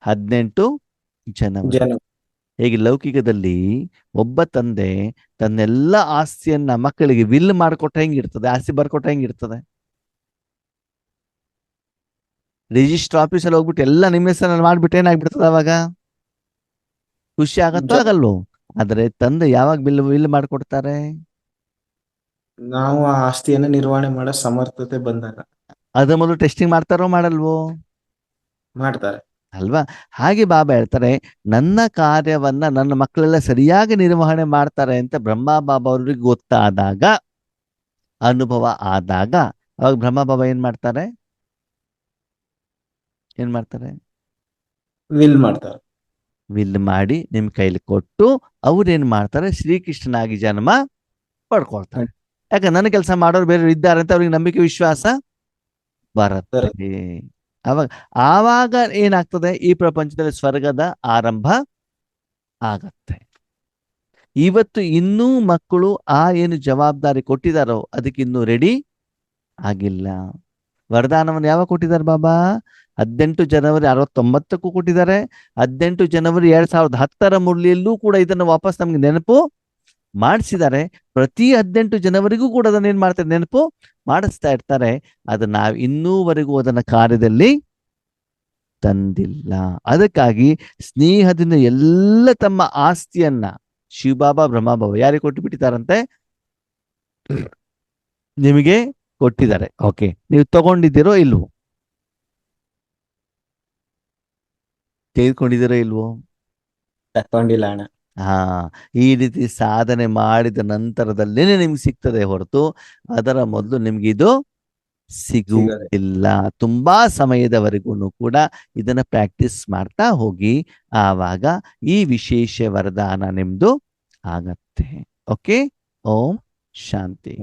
18 ಜನವರಿ. ಹೇಗೆ ಲೌಕಿಕದಲ್ಲಿ ಒಬ್ಬ ತಂದೆ ತನ್ನೆಲ್ಲ ಆಸ್ತಿಯನ್ನ ಮಕ್ಕಳಿಗೆ ವಿಲ್ ಮಾಡಿಕೊಟ್ರೆ ಹೆಂಗಿರ್ತದೆ? ಆಸ್ತಿ ಬರ್ಕೊಟ್ರೆ ಹೆಂಗಿರ್ತದೆ? ರಿಜಿಸ್ಟರ್ ಆಫೀಸಲ್ಲಿ ಹೋಗ್ಬಿಟ್ಟು ಎಲ್ಲ ನಿಮ್ಮ ಹೆಸರಲ್ಲಿ ಮಾಡ್ಬಿಟ್ಟು ಏನಾಗ್ಬಿಡ್ತದೆ? ಅವಾಗ ಖುಷಿ ಆಗತ್ತೋ ಆಗಲ್ವೋ? ಆದ್ರೆ ತಂದೆ ಯಾವಾಗ ವಿಲ್ ಮಾಡ್ಕೊಡ್ತಾರೆ? ನಾವು ಆ ಆಸ್ತಿಯನ್ನ ನಿರ್ವಹಣೆ ಮಾಡೋ ಸಮರ್ಥತೆ ಬಂದಾಗ. ಅದ ಮೊದಲು ಟೆಸ್ಟಿಂಗ್ ಮಾಡ್ತಾರೋ ಮಾಡಲ್ವೋ? ಮಾಡ್ತಾರೆ ಅಲ್ವಾ? ಹಾಗೆ ಬಾಬಾ ಹೇಳ್ತಾರೆ, ನನ್ನ ಕಾರ್ಯವನ್ನ ನನ್ನ ಮಕ್ಕಳೆಲ್ಲ ಸರಿಯಾಗಿ ನಿರ್ವಹಣೆ ಮಾಡ್ತಾರೆ ಅಂತ ಬ್ರಹ್ಮ ಬಾಬಾ ಅವ್ರಿಗೆ ಗೊತ್ತಾದಾಗ, ಅನುಭವ ಆದಾಗ, ಅವಾಗ ಬ್ರಹ್ಮ ಬಾಬಾ ಏನ್ ಮಾಡ್ತಾರೆ? ವಿಲ್ ಮಾಡ್ತಾರೆ. ವಿಲ್ ಮಾಡಿ ನಿಮ್ ಕೈಲಿ ಕೊಟ್ಟು ಅವ್ರೇನ್ ಮಾಡ್ತಾರೆ? ಶ್ರೀಕೃಷ್ಣನಾಗಿ ಜನ್ಮ ಪಡ್ಕೊಳ್ತಾರೆ. ಯಾಕೆ ನನ್ನ ಕೆಲಸ ಮಾಡೋರು ಬೇರೆ ಇದ್ದಾರೆ ಅಂತ ಅವ್ರಿಗೆ ನಂಬಿಕೆ ವಿಶ್ವಾಸ ಬರುತ್ತೆ. ಆವಾಗ ಏನಾಗ್ತದೆ? ಈ ಪ್ರಪಂಚದಲ್ಲಿ ಸ್ವರ್ಗದ ಆರಂಭ ಆಗತ್ತೆ. ಇವತ್ತು ಇನ್ನೂ ಮಕ್ಕಳು ಆ ಏನು ಜವಾಬ್ದಾರಿ ಕೊಟ್ಟಿದಾರೋ ಅದಕ್ಕೆ ಇನ್ನೂ ರೆಡಿ ಆಗಿಲ್ಲ. ವರದಾನವನ್ನು ಯಾವಾಗ ಕೊಟ್ಟಿದ್ದಾರೆ ಬಾಬಾ? 18 ಜನವರಿ 69ಕ್ಕೂ ಕೊಟ್ಟಿದ್ದಾರೆ. 18 ಜನವರಿ 2010 ಮುರಳಿಯಲ್ಲೂ ಕೂಡ ಇದನ್ನು ವಾಪಸ್ ನಮ್ಗೆ ನೆನಪು ಮಾಡಿಸಿದ್ದಾರೆ. ಪ್ರತಿ 18 ಜನವರಿಗೂ ಕೂಡ ಅದನ್ನ ಏನ್ ಮಾಡ್ತಾರೆ? ನೆನಪು ಮಾಡಿಸ್ತಾ ಇರ್ತಾರೆ. ಅದನ್ನ ನಾವು ಇನ್ನೂವರೆಗೂ ಅದನ್ನ ಕಾರ್ಯದಲ್ಲಿ ತಂದಿಲ್ಲ. ಅದಕ್ಕಾಗಿ ಸ್ನೇಹದಿಂದ ಎಲ್ಲ ತಮ್ಮ ಆಸ್ತಿಯನ್ನ ಶಿವಬಾಬಾ ಬ್ರಹ್ಮಬಾಬಾ ಯಾರಿಗೆ ಕೊಟ್ಟು ಬಿಟ್ಟಿದ್ದಾರಂತೆ? ನಿಮಗೆ ಕೊಟ್ಟಿದ್ದಾರೆ. ಓಕೆ, ನೀವು ತಗೊಂಡಿದ್ದೀರೋ ಇಲ್ವೋ? ತೆಗೆದುಕೊಂಡಿದ್ದೀರೋ ಇಲ್ವೋ? ತಕೊಂಡಿಲ್ಲ ಅಣ್ಣ. ಈ ರೀತಿ ಸಾಧನೆ ಮಾಡಿದ ನಂತರದಲ್ಲೇನೆ ನಿಮ್ಗೆ ಸಿಗ್ತದೆ ಹೊರತು ಅದರ ಮೊದಲು ನಿಮ್ಗೆ ಇದು ಸಿಗುವುದಿಲ್ಲ. ತುಂಬಾ ಸಮಯದವರೆಗೂ ಕೂಡ ಇದನ್ನ ಪ್ರಾಕ್ಟೀಸ್ ಮಾಡ್ತಾ ಹೋಗಿ, ಆವಾಗ ಈ ವಿಶೇಷ ವರದಾನ ನಿಮ್ದು ಆಗತ್ತೆ. ಓಕೆ, ಓಂ ಶಾಂತಿ.